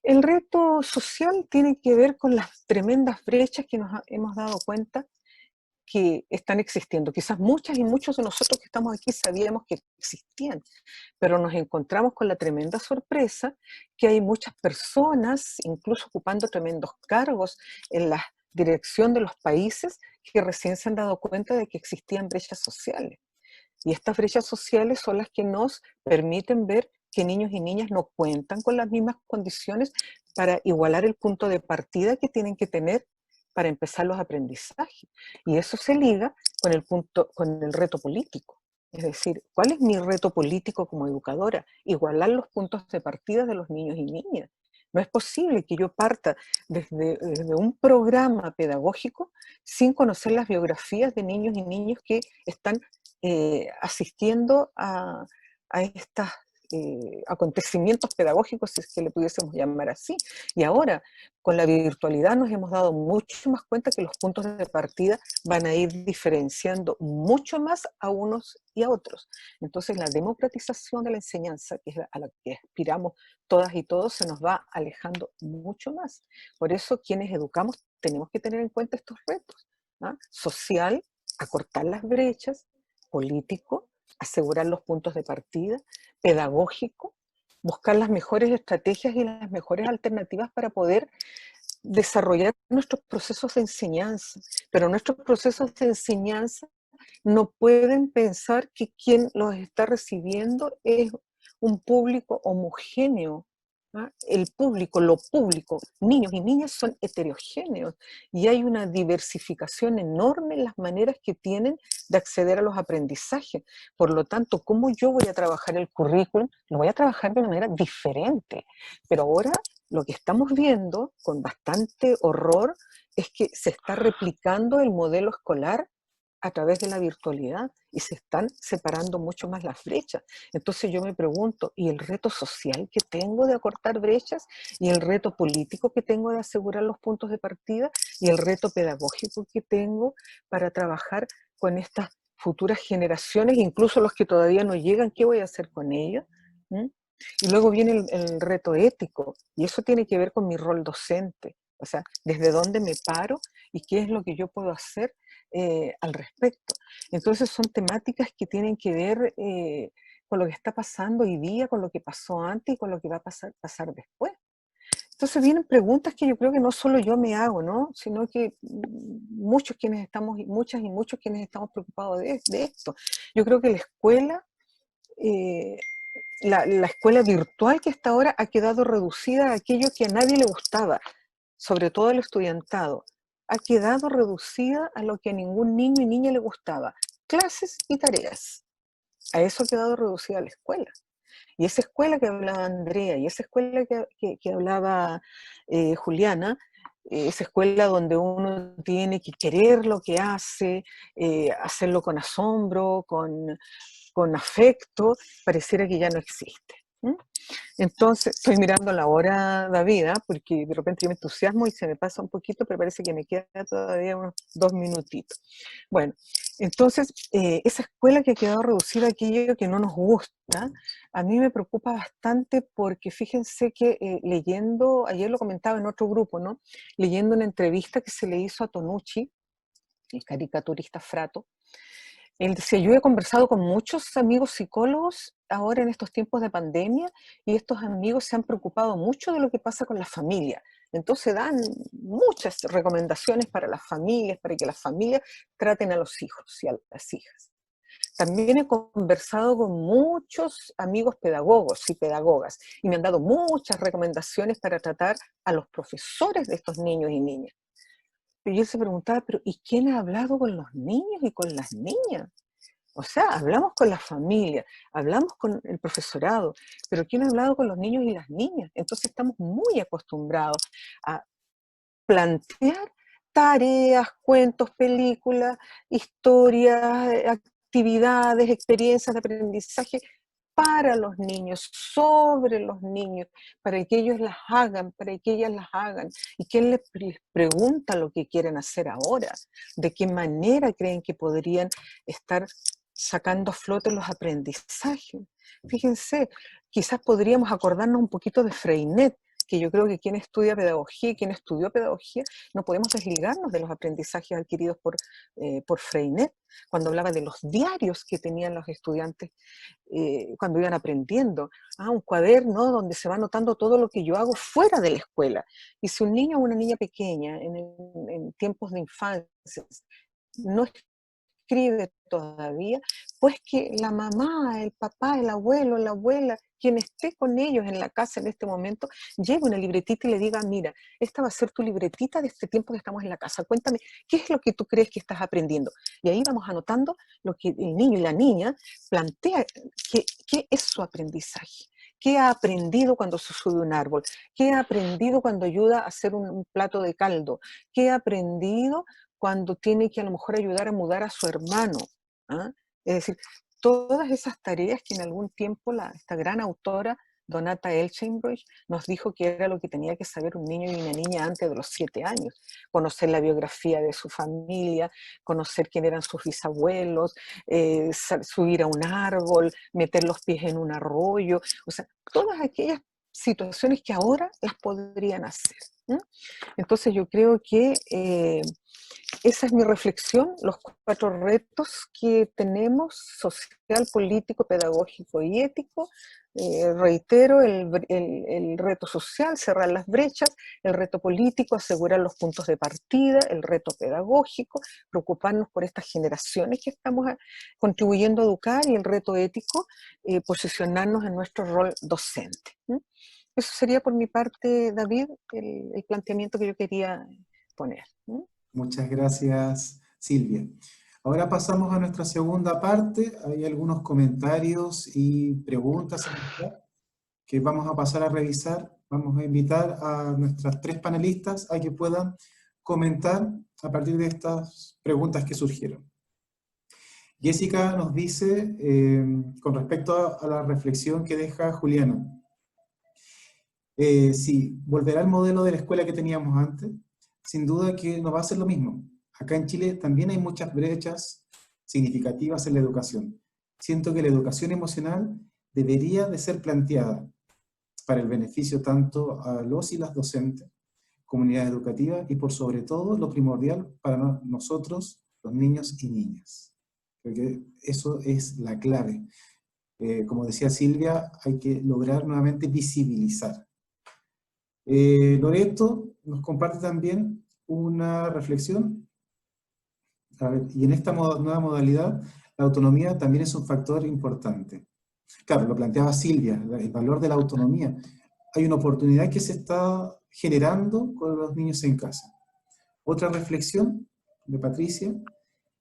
El reto social tiene que ver con las tremendas brechas que nos hemos dado cuenta que están existiendo. Quizás muchas y muchos de nosotros que estamos aquí sabíamos que existían, pero nos encontramos con la tremenda sorpresa que hay muchas personas, incluso ocupando tremendos cargos en la dirección de los países, que recién se han dado cuenta de que existían brechas sociales. Y estas brechas sociales son las que nos permiten ver que niños y niñas no cuentan con las mismas condiciones para igualar el punto de partida que tienen que tener para empezar los aprendizajes. Y eso se liga con el reto político. Es decir, ¿cuál es mi reto político como educadora? Igualar los puntos de partida de los niños y niñas. No es posible que yo parta desde un programa pedagógico sin conocer las biografías de niños y niñas que están asistiendo a estos acontecimientos pedagógicos, si es que le pudiésemos llamar así. Y ahora, con la virtualidad nos hemos dado mucho más cuenta que los puntos de partida van a ir diferenciando mucho más a unos y a otros. Entonces la democratización de la enseñanza, que es a la que aspiramos todas y todos, se nos va alejando mucho más. Por eso quienes educamos tenemos que tener en cuenta estos retos, ¿no? Social, acortar las brechas; político, asegurar los puntos de partida; pedagógico, buscar las mejores estrategias y las mejores alternativas para poder desarrollar nuestros procesos de enseñanza. Pero nuestros procesos de enseñanza no pueden pensar que quien los está recibiendo es un público homogéneo. ¿Ah? Lo público, niños y niñas son heterogéneos y hay una diversificación enorme en las maneras que tienen de acceder a los aprendizajes. Por lo tanto, ¿cómo yo voy a trabajar el currículum? Lo voy a trabajar de una manera diferente. Pero ahora lo que estamos viendo con bastante horror es que se está replicando el modelo escolar a través de la virtualidad y se están separando mucho más las brechas. Entonces yo me pregunto, ¿y el reto social que tengo de acortar brechas? ¿Y el reto político que tengo de asegurar los puntos de partida? ¿Y el reto pedagógico que tengo para trabajar con estas futuras generaciones, incluso los que todavía no llegan? ¿Qué voy a hacer con ellos? ¿Mm? Y luego viene el reto ético, y eso tiene que ver con mi rol docente. O sea, desde dónde me paro y qué es lo que yo puedo hacer al respecto. Entonces son temáticas que tienen que ver con lo que está pasando hoy día, con lo que pasó antes y con lo que va a pasar después. Entonces vienen preguntas que yo creo que no solo yo me hago, ¿no? Sino que muchos quienes estamos, muchas y muchos quienes estamos preocupados de esto. Yo creo que la escuela, la escuela virtual que está ahora ha quedado reducida a aquello que a nadie le gustaba, sobre todo el estudiantado. Ha quedado reducida a lo que a ningún niño y niña le gustaba: clases y tareas. A eso ha quedado reducida la escuela. Y esa escuela que hablaba Andrea, y esa escuela que hablaba Juliana, esa escuela donde uno tiene que querer lo que hace, hacerlo con asombro, con afecto, pareciera que ya no existe. ¿Mm? Entonces, estoy mirando la hora, David, porque de repente yo me entusiasmo y se me pasa un poquito, pero parece que me queda todavía unos 2 minutitos. Bueno, entonces, esa escuela que ha quedado reducida a aquello que no nos gusta, a mí me preocupa bastante porque fíjense que leyendo, ayer lo comentaba en otro grupo, ¿no? Leyendo una entrevista que se le hizo a Tonucci, el caricaturista Frato, él decía, yo he conversado con muchos amigos psicólogos ahora en estos tiempos de pandemia y estos amigos se han preocupado mucho de lo que pasa con la familia. Entonces dan muchas recomendaciones para las familias, para que las familias traten a los hijos y a las hijas. También he conversado con muchos amigos pedagogos y pedagogas y me han dado muchas recomendaciones para tratar a los profesores de estos niños y niñas. Y él se preguntaba, pero ¿y quién ha hablado con los niños y con las niñas? O sea, hablamos con la familia, hablamos con el profesorado, pero ¿quién ha hablado con los niños y las niñas? Entonces estamos muy acostumbrados a plantear tareas, cuentos, películas, historias, actividades, experiencias de aprendizaje para los niños, sobre los niños, para que ellos las hagan, para que ellas las hagan. ¿Y quién les pregunta lo que quieren hacer ahora? ¿De qué manera creen que podrían estar sacando a flote los aprendizajes? Fíjense, quizás podríamos acordarnos un poquito de Freinet, que yo creo que quien estudia pedagogía y quien estudió pedagogía, no podemos desligarnos de los aprendizajes adquiridos por Freinet, cuando hablaba de los diarios que tenían los estudiantes cuando iban aprendiendo. Un cuaderno donde se va anotando todo lo que yo hago fuera de la escuela. Y si un niño o una niña pequeña en tiempos de infancia no escribe todavía, pues que la mamá, el papá, el abuelo, la abuela, quien esté con ellos en la casa en este momento, lleve una libretita y le diga, mira, esta va a ser tu libretita de este tiempo que estamos en la casa, cuéntame, ¿qué es lo que tú crees que estás aprendiendo? Y ahí vamos anotando lo que el niño y la niña plantea, qué es su aprendizaje. ¿Qué ha aprendido cuando se sube a un árbol? ¿Qué ha aprendido cuando ayuda a hacer un plato de caldo? ¿Qué ha aprendido cuando tiene que a lo mejor ayudar a mudar a su hermano? Es decir, todas esas tareas que en algún tiempo esta gran autora, Donata Elchenbroich, nos dijo que era lo que tenía que saber un niño y una niña antes de los 7 años. Conocer la biografía de su familia, conocer quién eran sus bisabuelos, subir a un árbol, meter los pies en un arroyo, o sea, todas aquellas situaciones que ahora las podrían hacer. Entonces yo creo que esa es mi reflexión, los 4 retos que tenemos, social, político, pedagógico y ético. Reitero, el reto social, cerrar las brechas, el reto político, asegurar los puntos de partida, el reto pedagógico, preocuparnos por estas generaciones que estamos contribuyendo a educar, y el reto ético, posicionarnos en nuestro rol docente. Eso sería por mi parte, David, el planteamiento que yo quería poner. Muchas gracias, Silvia. Ahora pasamos a nuestra segunda parte. Hay algunos comentarios y preguntas que vamos a pasar a revisar. Vamos a invitar a nuestras 3 panelistas a que puedan comentar a partir de estas preguntas que surgieron. Jessica nos dice, con respecto a la reflexión que deja Juliana, si volverá al modelo de la escuela que teníamos antes, sin duda que no va a ser lo mismo. Acá en Chile también hay muchas brechas significativas en la educación. Siento que la educación emocional debería de ser planteada para el beneficio tanto a los y las docentes, comunidades educativas y por sobre todo lo primordial para nosotros, los niños y niñas. Creo que eso es la clave. Como decía Silvia, hay que lograr nuevamente visibilizar. Loreto nos comparte también una reflexión. A ver, y en esta nueva modalidad, la autonomía también es un factor importante. Claro, lo planteaba Silvia, el valor de la autonomía. Hay una oportunidad que se está generando con los niños en casa. Otra reflexión de Patricia,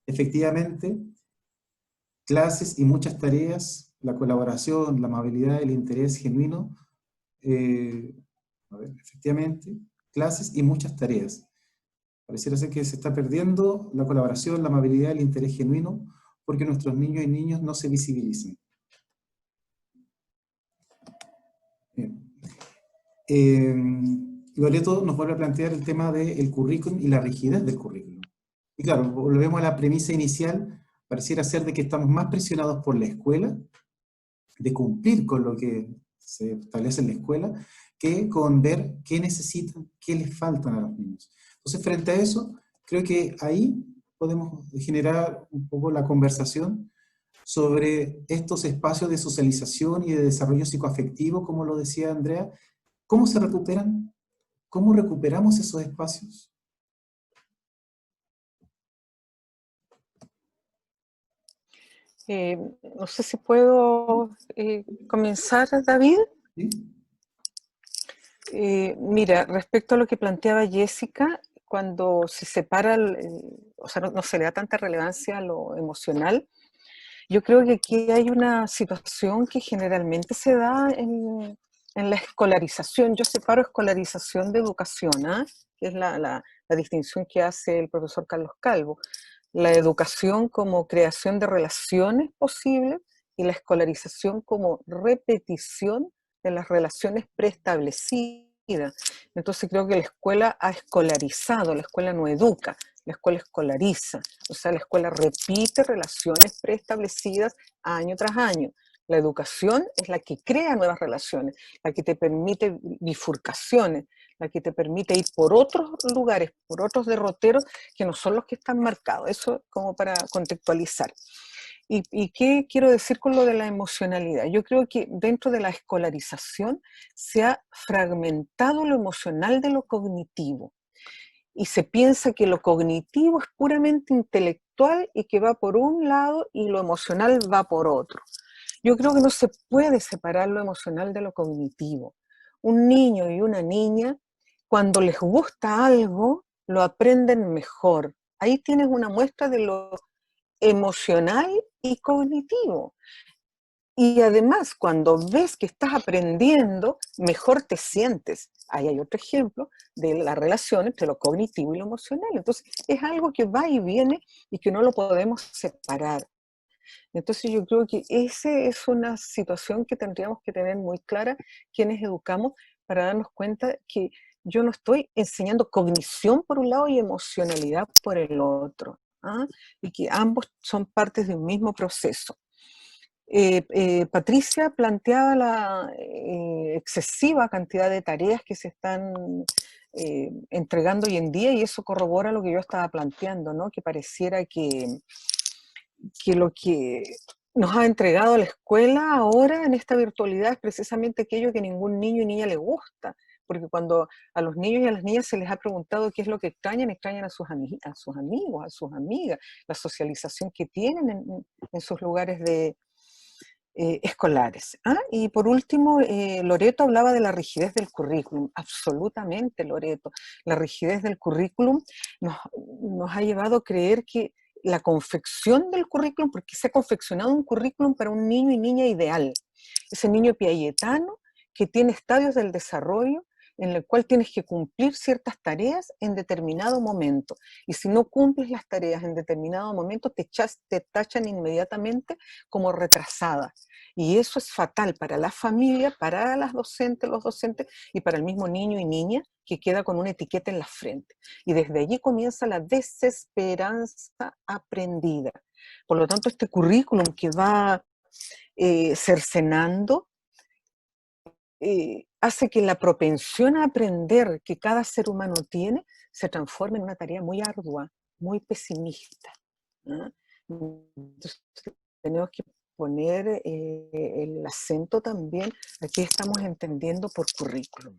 efectivamente, clases y muchas tareas, la colaboración, la amabilidad, el interés genuino, efectivamente, clases y muchas tareas. Pareciera ser que se está perdiendo la colaboración, la amabilidad, el interés genuino, porque nuestros niños y niñas no se visibilizan. Loreto nos vuelve a plantear el tema del currículum y la rigidez del currículum. Y claro, volvemos a la premisa inicial, pareciera ser de que estamos más presionados por la escuela, de cumplir con lo que se establece en la escuela, que con ver qué necesitan, qué les faltan a los niños. Entonces, frente a eso, creo que ahí podemos generar un poco la conversación sobre estos espacios de socialización y de desarrollo psicoafectivo, como lo decía Andrea. ¿Cómo se recuperan? ¿Cómo recuperamos esos espacios? No sé si puedo comenzar, David. ¿Sí? Mira, respecto a lo que planteaba Jessica, cuando se separa, o sea, no se le da tanta relevancia a lo emocional, yo creo que aquí hay una situación que generalmente se da en la escolarización. Yo separo escolarización de educación, ¿ah? Que es la distinción que hace el profesor Carlos Calvo. La educación como creación de relaciones posibles y la escolarización como repetición de las relaciones preestablecidas. Entonces creo que la escuela ha escolarizado, la escuela no educa, la escuela escolariza, o sea, la escuela repite relaciones preestablecidas año tras año. La educación es la que crea nuevas relaciones, la que te permite bifurcaciones, la que te permite ir por otros lugares, por otros derroteros que no son los que están marcados. Eso como para contextualizar. ¿Y qué quiero decir con lo de la emocionalidad? Yo creo que dentro de la escolarización se ha fragmentado lo emocional de lo cognitivo. Y se piensa que lo cognitivo es puramente intelectual y que va por un lado y lo emocional va por otro. Yo creo que no se puede separar lo emocional de lo cognitivo. Un niño y una niña, cuando les gusta algo, lo aprenden mejor. Ahí tienes una muestra de lo emocional y cognitivo. Y además, cuando ves que estás aprendiendo, mejor te sientes. Ahí hay otro ejemplo de la relación entre lo cognitivo y lo emocional. Entonces, es algo que va y viene y que no lo podemos separar. Entonces, yo creo que esa es una situación que tendríamos que tener muy clara quienes educamos para darnos cuenta que yo no estoy enseñando cognición por un lado y emocionalidad por el otro, ¿ah? Y que ambos son partes de un mismo proceso. Patricia planteaba la excesiva cantidad de tareas que se están entregando hoy en día y eso corrobora lo que yo estaba planteando, ¿no? Que pareciera que lo que nos ha entregado la escuela ahora en esta virtualidad es precisamente aquello que ningún niño y niña le gusta, porque cuando a los niños y a las niñas se les ha preguntado qué es lo que extrañan a sus amigos, a sus amigas, la socialización que tienen en sus lugares escolares. ¿Ah? Y por último, Loreto hablaba de la rigidez del currículum. Absolutamente, Loreto. La rigidez del currículum nos ha llevado a creer que la confección del currículum, porque se ha confeccionado un currículum para un niño y niña ideal. Ese niño piagetano que tiene estadios del desarrollo en el cual tienes que cumplir ciertas tareas en determinado momento. Y si no cumples las tareas en determinado momento, te tachan inmediatamente como retrasada. Y eso es fatal para la familia, para las docentes, los docentes y para el mismo niño y niña que queda con una etiqueta en la frente. Y desde allí comienza la desesperanza aprendida. Por lo tanto, este currículum que va cercenando hace que la propensión a aprender que cada ser humano tiene se transforme en una tarea muy ardua, muy pesimista, ¿no? Entonces, tenemos que poner el acento también a qué estamos entendiendo por currículum.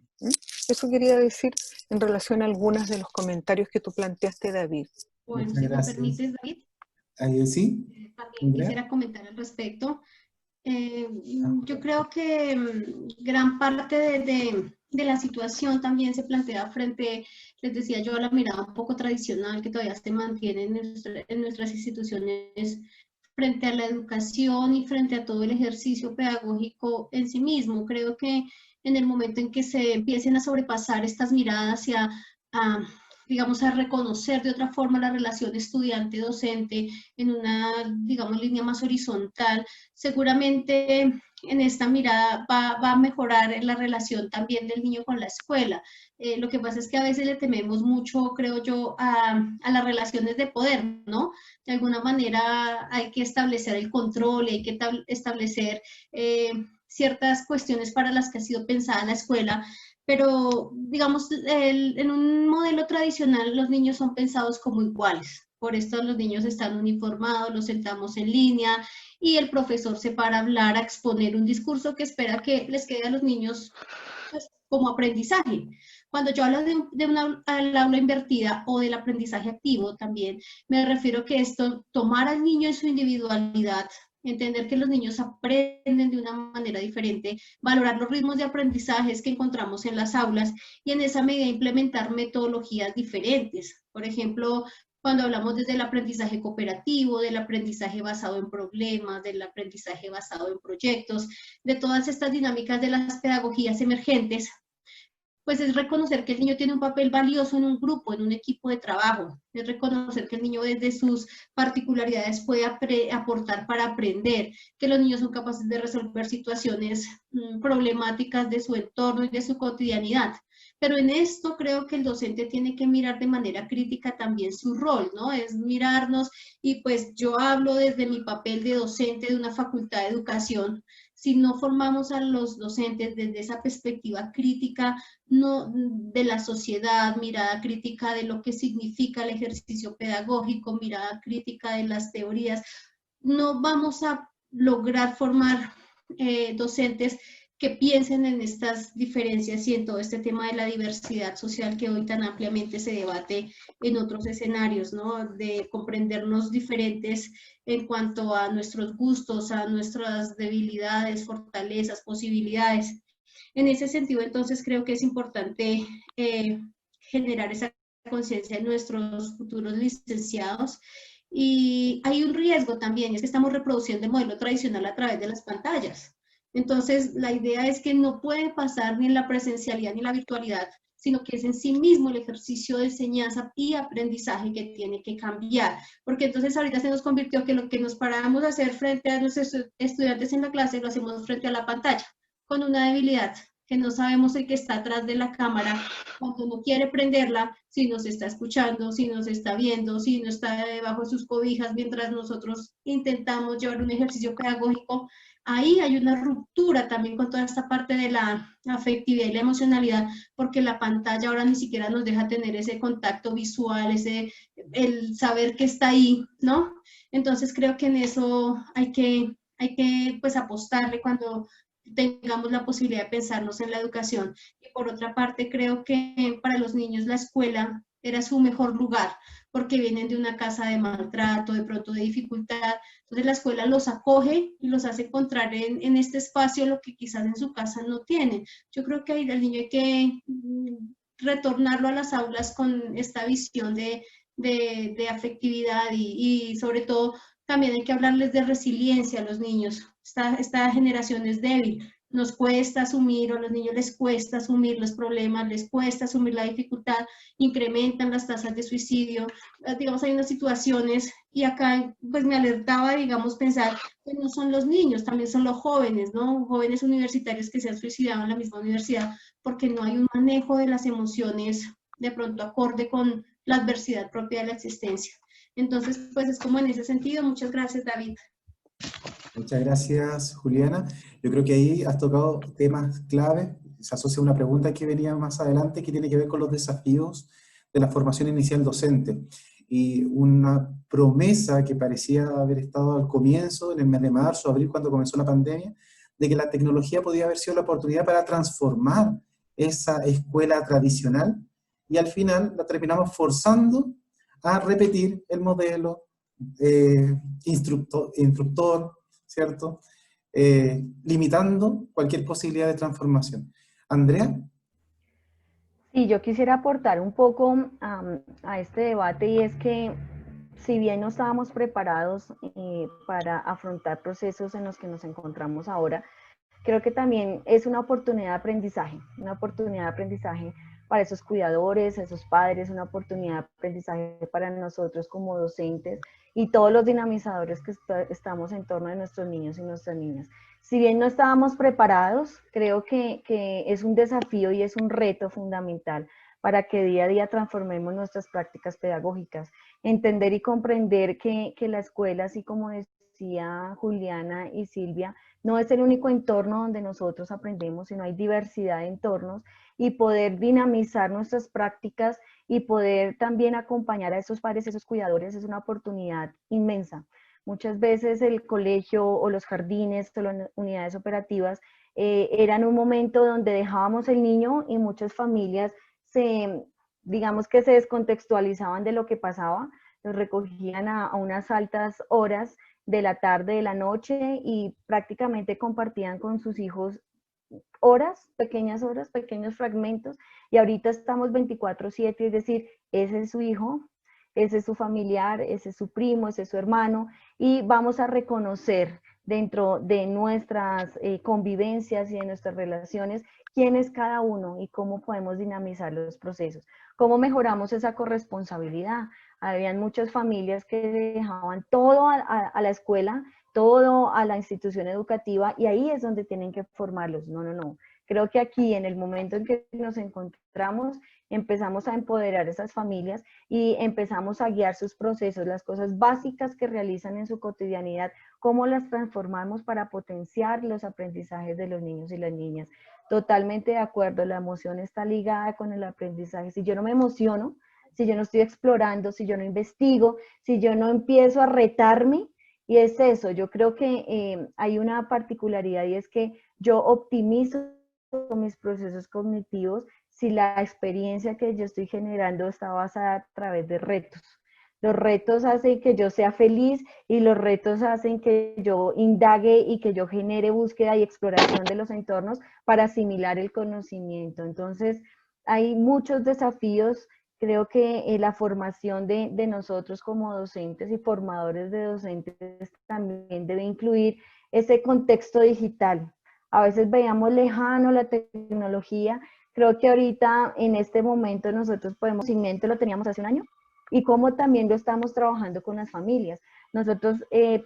Eso quería decir en relación a algunos de los comentarios que tú planteaste, David. Bueno, Muchas si me gracias. permites, David, ¿Sí? también ¿Andrea? quisiera comentar al respecto. Yo creo que gran parte de la situación también se plantea frente, les decía yo, a la mirada un poco tradicional que todavía se mantiene en nuestras instituciones frente a la educación y frente a todo el ejercicio pedagógico en sí mismo. Creo que en el momento en que se empiecen a sobrepasar estas miradas digamos, a reconocer de otra forma la relación estudiante-docente en una, digamos, línea más horizontal, seguramente en esta mirada va a mejorar la relación también del niño con la escuela. Lo que pasa es que a veces le tememos mucho, creo yo, a las relaciones de poder, ¿no? De alguna manera hay que establecer el control, hay que establecer ciertas cuestiones para las que ha sido pensada la escuela, pero digamos, en un modelo tradicional los niños son pensados como iguales. Por esto los niños están uniformados, los sentamos en línea y el profesor se para a hablar, a exponer un discurso que espera que les quede a los niños pues, como aprendizaje. Cuando yo hablo de una aula invertida o del aprendizaje activo también, me refiero que esto, tomar al niño en su individualidad, entender que los niños aprenden de una manera diferente, valorar los ritmos de aprendizajes que encontramos en las aulas y en esa medida implementar metodologías diferentes. Por ejemplo, cuando hablamos desde el aprendizaje cooperativo, del aprendizaje basado en problemas, del aprendizaje basado en proyectos, de todas estas dinámicas de las pedagogías emergentes, pues es reconocer que el niño tiene un papel valioso en un grupo, en un equipo de trabajo, es reconocer que el niño desde sus particularidades puede aportar para aprender, que los niños son capaces de resolver situaciones problemáticas de su entorno y de su cotidianidad. Pero en esto creo que el docente tiene que mirar de manera crítica también su rol, ¿no? Es mirarnos y pues yo hablo desde mi papel de docente de una facultad de educación. Si no formamos a los docentes desde esa perspectiva crítica no, de la sociedad, mirada crítica de lo que significa el ejercicio pedagógico, mirada crítica de las teorías, no vamos a lograr formar docentes que piensen en estas diferencias y en todo este tema de la diversidad social que hoy tan ampliamente se debate en otros escenarios, ¿no? De comprendernos diferentes en cuanto a nuestros gustos, a nuestras debilidades, fortalezas, posibilidades. En ese sentido, entonces, creo que es importante generar esa conciencia en nuestros futuros licenciados. Y hay un riesgo también, es que estamos reproduciendo el modelo tradicional a través de las pantallas. Entonces, la idea es que no puede pasar ni en la presencialidad ni en la virtualidad, sino que es en sí mismo el ejercicio de enseñanza y aprendizaje que tiene que cambiar. Porque entonces ahorita se nos convirtió que lo que nos parábamos a hacer frente a nuestros estudiantes en la clase lo hacemos frente a la pantalla, con una debilidad, que no sabemos el que está atrás de la cámara, cuando no quiere prenderla, si nos está escuchando, si nos está viendo, si no está debajo de sus cobijas mientras nosotros intentamos llevar un ejercicio pedagógico. Ahí hay una ruptura también con toda esta parte de la afectividad y la emocionalidad, porque la pantalla ahora ni siquiera nos deja tener ese contacto visual, el saber que está ahí, ¿no? Entonces creo que en eso hay que pues apostarle cuando tengamos la posibilidad de pensarnos en la educación. Y por otra parte, creo que para los niños la escuela era su mejor lugar, porque vienen de una casa de maltrato, de pronto de dificultad. Entonces la escuela los acoge y los hace encontrar en este espacio lo que quizás en su casa no tienen. Yo creo que ahí el niño hay que retornarlo a las aulas con esta visión de afectividad y sobre todo también hay que hablarles de resiliencia a los niños. Esta generación es débil, nos cuesta asumir, o a los niños les cuesta asumir los problemas, les cuesta asumir la dificultad, incrementan las tasas de suicidio, digamos, hay unas situaciones, y acá pues me alertaba, digamos, pensar que no son los niños, también son los jóvenes, ¿no? Jóvenes universitarios que se han suicidado en la misma universidad, porque no hay un manejo de las emociones de pronto acorde con la adversidad propia de la existencia. Entonces, pues es como en ese sentido. Muchas gracias, David. Muchas gracias, Juliana. Yo creo que ahí has tocado temas claves. Se asocia a una pregunta que venía más adelante que tiene que ver con los desafíos de la formación inicial docente. Y una promesa que parecía haber estado al comienzo, en el mes de marzo, abril, cuando comenzó la pandemia, de que la tecnología podía haber sido la oportunidad para transformar esa escuela tradicional, y al final la terminamos forzando a repetir el modelo instructor, ¿cierto? Limitando cualquier posibilidad de transformación. Andrea. Sí, yo quisiera aportar un poco a este debate, y es que si bien no estábamos preparados para afrontar procesos en los que nos encontramos ahora, creo que también es una oportunidad de aprendizaje para esos cuidadores, esos padres, una oportunidad de aprendizaje para nosotros como docentes y todos los dinamizadores que estamos en torno de nuestros niños y nuestras niñas. Si bien no estábamos preparados, creo que es un desafío y es un reto fundamental para que día a día transformemos nuestras prácticas pedagógicas. Entender y comprender que la escuela, así como decía Juliana y Silvia, no es el único entorno donde nosotros aprendemos, sino hay diversidad de entornos, y poder dinamizar nuestras prácticas y poder también acompañar a esos padres, esos cuidadores, es una oportunidad inmensa. Muchas veces el colegio o los jardines o las unidades operativas eran un momento donde dejábamos el niño y muchas familias digamos que se descontextualizaban de lo que pasaba, los recogían a unas altas horas de la tarde, de la noche, y prácticamente compartían con sus hijos horas, pequeños fragmentos, y ahorita estamos 24/7, es decir, ese es su hijo, ese es su familiar, ese es su primo, ese es su hermano, y vamos a reconocer dentro de nuestras convivencias y de nuestras relaciones quién es cada uno y cómo podemos dinamizar los procesos, cómo mejoramos esa corresponsabilidad. Habían muchas familias que dejaban todo a la escuela, todo a la institución educativa, y ahí es donde tienen que formarlos. No, no, no. Creo que aquí, en el momento en que nos encontramos, empezamos a empoderar a esas familias y empezamos a guiar sus procesos, las cosas básicas que realizan en su cotidianidad, cómo las transformamos para potenciar los aprendizajes de los niños y las niñas. Totalmente de acuerdo, la emoción está ligada con el aprendizaje. Si yo no me emociono, si yo no estoy explorando, si yo no investigo, si yo no empiezo a retarme, y es eso, yo creo que hay una particularidad, y es que yo optimizo mis procesos cognitivos si la experiencia que yo estoy generando está basada a través de retos. Los retos hacen que yo sea feliz, y los retos hacen que yo indague y que yo genere búsqueda y exploración de los entornos para asimilar el conocimiento. Entonces, hay muchos desafíos. Creo que la formación de nosotros como docentes y formadores de docentes también debe incluir ese contexto digital. A veces veíamos lejano la tecnología. Creo que ahorita, en este momento, nosotros podemos, conocimiento lo teníamos hace un año, y cómo también lo estamos trabajando con las familias. Nosotros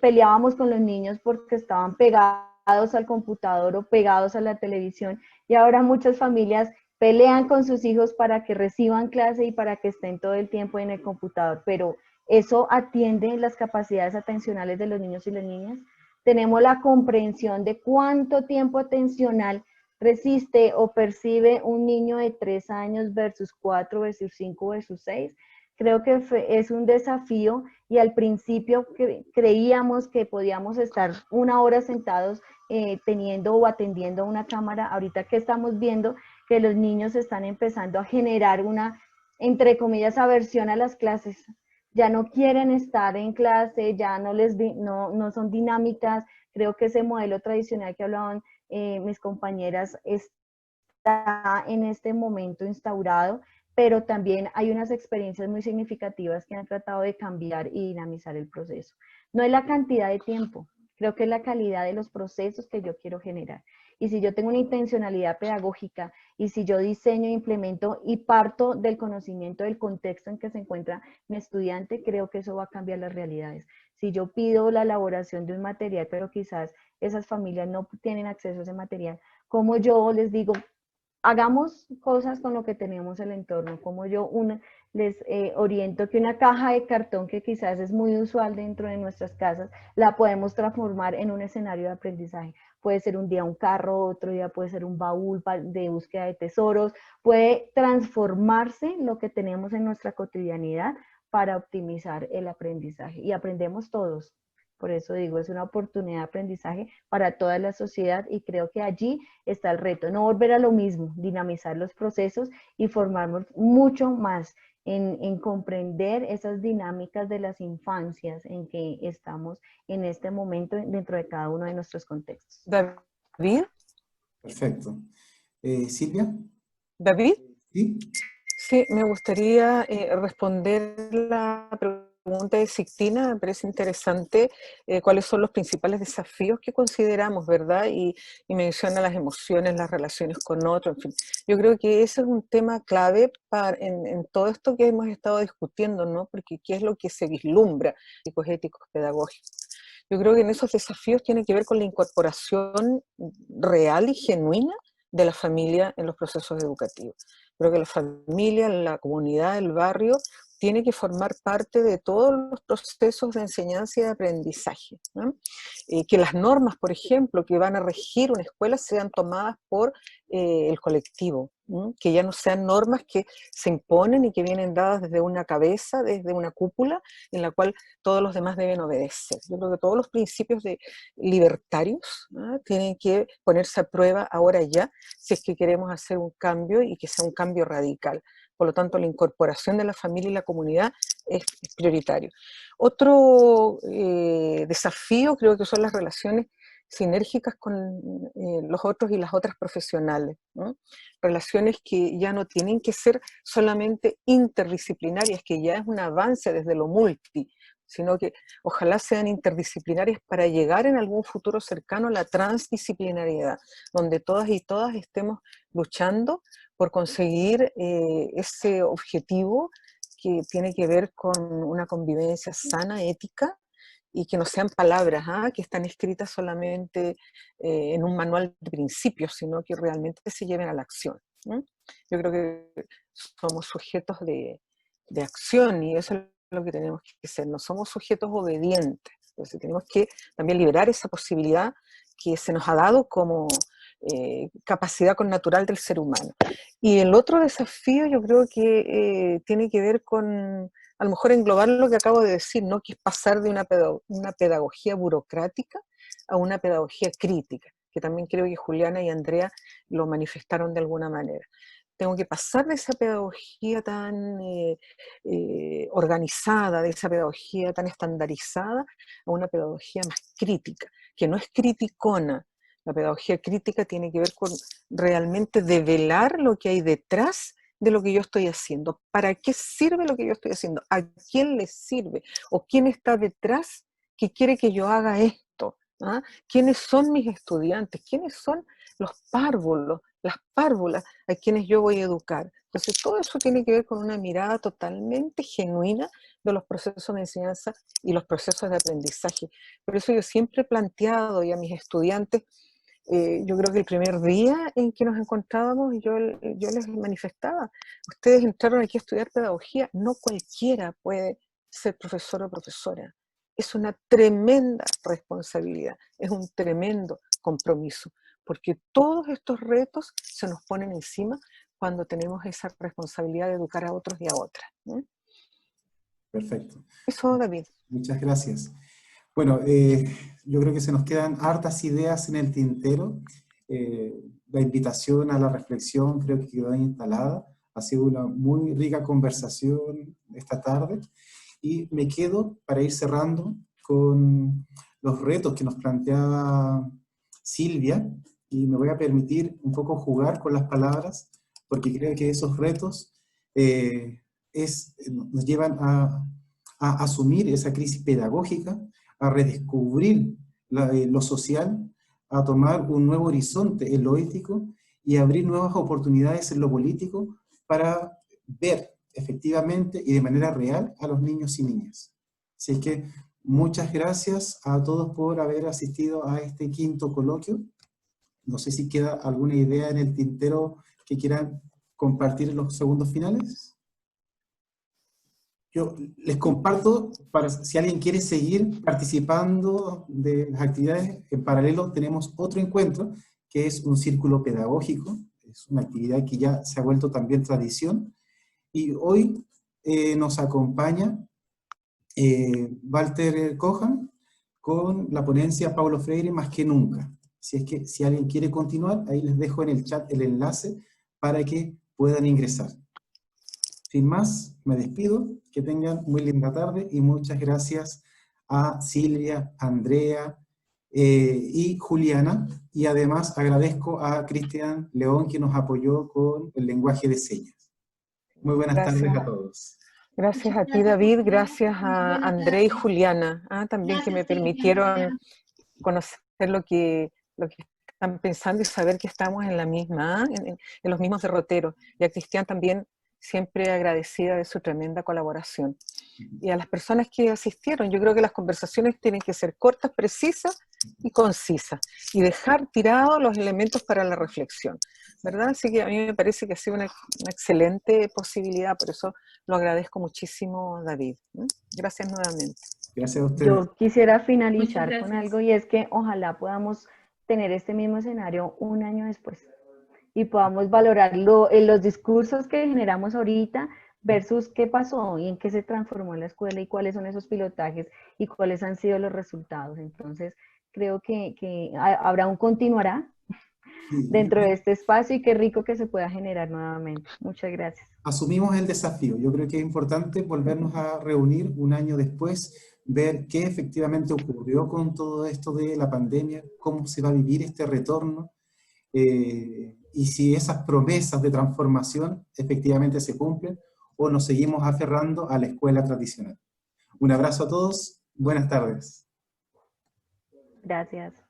peleábamos con los niños porque estaban pegados al computador o pegados a la televisión, y ahora muchas familias pelean con sus hijos para que reciban clase y para que estén todo el tiempo en el computador, pero eso atiende las capacidades atencionales de los niños y las niñas. Tenemos la comprensión de cuánto tiempo atencional resiste o percibe un niño de 3 años versus 4, versus 5, versus 6. Creo que es un desafío, y al principio creíamos que podíamos estar 1 hora sentados teniendo o atendiendo una cámara. Ahorita que estamos viendo que los niños están empezando a generar una, entre comillas, aversión a las clases. Ya no quieren estar en clase, ya no son dinámicas. Creo que ese modelo tradicional que hablaban mis compañeras está en este momento instaurado, pero también hay unas experiencias muy significativas que han tratado de cambiar y dinamizar el proceso. No es la cantidad de tiempo, creo que es la calidad de los procesos que yo quiero generar. Y si yo tengo una intencionalidad pedagógica, y si yo diseño, implemento y parto del conocimiento del contexto en que se encuentra mi estudiante, creo que eso va a cambiar las realidades. Si yo pido la elaboración de un material, pero quizás esas familias no tienen acceso a ese material, como yo les digo, hagamos cosas con lo que tenemos en el entorno, como yo les oriento que una caja de cartón, que quizás es muy usual dentro de nuestras casas, la podemos transformar en un escenario de aprendizaje. Puede ser un día un carro, otro día puede ser un baúl de búsqueda de tesoros, puede transformarse lo que tenemos en nuestra cotidianidad para optimizar el aprendizaje, y aprendemos todos. Por eso digo, es una oportunidad de aprendizaje para toda la sociedad, y creo que allí está el reto, no volver a lo mismo, dinamizar los procesos y formarnos mucho más en comprender esas dinámicas de las infancias en que estamos en este momento dentro de cada uno de nuestros contextos. David. Perfecto. Silvia. David. ¿Sí? Sí, me gustaría responder la pregunta de Cictina me parece interesante, cuáles son los principales desafíos que consideramos, ¿verdad? Y menciona las emociones, las relaciones con otros, en fin. Yo creo que ese es un tema clave en todo esto que hemos estado discutiendo, ¿no? Porque ¿qué es lo que se vislumbra? Éticos, pedagógicos. Yo creo que en esos desafíos tiene que ver con la incorporación real y genuina de la familia en los procesos educativos. Creo que la familia, la comunidad, el barrio, tiene que formar parte de todos los procesos de enseñanza y de aprendizaje, ¿no? Que las normas, por ejemplo, que van a regir una escuela sean tomadas por el colectivo, ¿no? Que ya no sean normas que se imponen y que vienen dadas desde una cabeza, desde una cúpula, en la cual todos los demás deben obedecer. Yo creo que todos los principios libertarios, ¿no? Tienen que ponerse a prueba ahora ya, si es que queremos hacer un cambio y que sea un cambio radical. Por lo tanto, la incorporación de la familia y la comunidad es prioritario. Otro desafío creo que son las relaciones sinérgicas con los otros y las otras profesionales, ¿no? Relaciones que ya no tienen que ser solamente interdisciplinarias, que ya es un avance desde lo multi, sino que ojalá sean interdisciplinarias para llegar en algún futuro cercano a la transdisciplinariedad, donde todas y todas estemos luchando por conseguir ese objetivo que tiene que ver con una convivencia sana, ética, y que no sean palabras que están escritas solamente en un manual de principios, sino que realmente se lleven a la acción, ¿no? Yo creo que somos sujetos de acción y eso es lo que tenemos que ser, no somos sujetos obedientes. Entonces tenemos que también liberar esa posibilidad que se nos ha dado como capacidad connatural del ser humano. Y el otro desafío yo creo que tiene que ver con, a lo mejor englobar lo que acabo de decir, ¿no? Que es pasar de una pedagogía burocrática a una pedagogía crítica, que también creo que Juliana y Andrea lo manifestaron de alguna manera. Tengo que pasar de esa pedagogía tan organizada, de esa pedagogía tan estandarizada, a una pedagogía más crítica, que no es criticona. La pedagogía crítica tiene que ver con realmente develar lo que hay detrás de lo que yo estoy haciendo. ¿Para qué sirve lo que yo estoy haciendo? ¿A quién le sirve? ¿O quién está detrás que quiere que yo haga esto? ¿Ah? ¿Quiénes son mis estudiantes? ¿Quiénes son los párvulos, las párvulas a quienes yo voy a educar? Entonces todo eso tiene que ver con una mirada totalmente genuina de los procesos de enseñanza y los procesos de aprendizaje. Por eso yo siempre he planteado y a mis estudiantes, yo creo que el primer día en que nos encontrábamos, yo les manifestaba, ustedes entraron aquí a estudiar pedagogía, no cualquiera puede ser profesor o profesora. Es una tremenda responsabilidad, es un tremendo compromiso, porque todos estos retos se nos ponen encima cuando tenemos esa responsabilidad de educar a otros y a otras, ¿no? Perfecto. Eso, David. Muchas gracias. Bueno, yo creo que se nos quedan hartas ideas en el tintero. La invitación a la reflexión creo que quedó instalada. Ha sido una muy rica conversación esta tarde. Y me quedo para ir cerrando con los retos que nos planteaba Silvia. Y me voy a permitir un poco jugar con las palabras, porque creo que esos retos nos llevan a asumir esa crisis pedagógica, a redescubrir lo social, a tomar un nuevo horizonte en lo ético y abrir nuevas oportunidades en lo político para ver efectivamente y de manera real a los niños y niñas. Así es que muchas gracias a todos por haber asistido a este quinto coloquio. No sé si queda alguna idea en el tintero que quieran compartir en los segundos finales. Yo les comparto, para si alguien quiere seguir participando de las actividades, en paralelo tenemos otro encuentro, que es un círculo pedagógico, es una actividad que ya se ha vuelto también tradición, y hoy nos acompaña Walter Cohan con la ponencia Paulo Freire Más que Nunca. Así es que si alguien quiere continuar, ahí les dejo en el chat el enlace para que puedan ingresar. Sin más, me despido, que tengan muy linda tarde y muchas gracias a Silvia, Andrea y Juliana, y además agradezco a Cristian León que nos apoyó con el lenguaje de señas. Muy buenas tardes a todos. Gracias Muchas a ti, gracias a David, todos. gracias Muy a buena André y tarde. Juliana, también que Gracias, me Cristian. permitieron conocer lo que están pensando y saber que estamos en la misma, en los mismos derroteros. Y a Cristian también siempre agradecida de su tremenda colaboración. Y a las personas que asistieron, yo creo que las conversaciones tienen que ser cortas, precisas y concisas, y dejar tirados los elementos para la reflexión, ¿verdad? Así que a mí me parece que ha sido una excelente posibilidad, por eso lo agradezco muchísimo, David. Gracias nuevamente. Gracias a ustedes. Yo quisiera Muchas finalizar con gracias. algo y es que ojalá podamos tener este mismo escenario un año después y podamos valorar los discursos que generamos ahorita versus qué pasó y en qué se transformó la escuela y cuáles son esos pilotajes y cuáles han sido los resultados. Entonces, creo que habrá un continuará dentro de este espacio y qué rico que se pueda generar nuevamente. Muchas gracias. Asumimos el desafío. Yo creo que es importante volvernos a reunir un año después, ver qué efectivamente ocurrió con todo esto de la pandemia, cómo se va a vivir este retorno, y si esas promesas de transformación efectivamente se cumplen o nos seguimos aferrando a la escuela tradicional. Un abrazo a todos, buenas tardes. Gracias.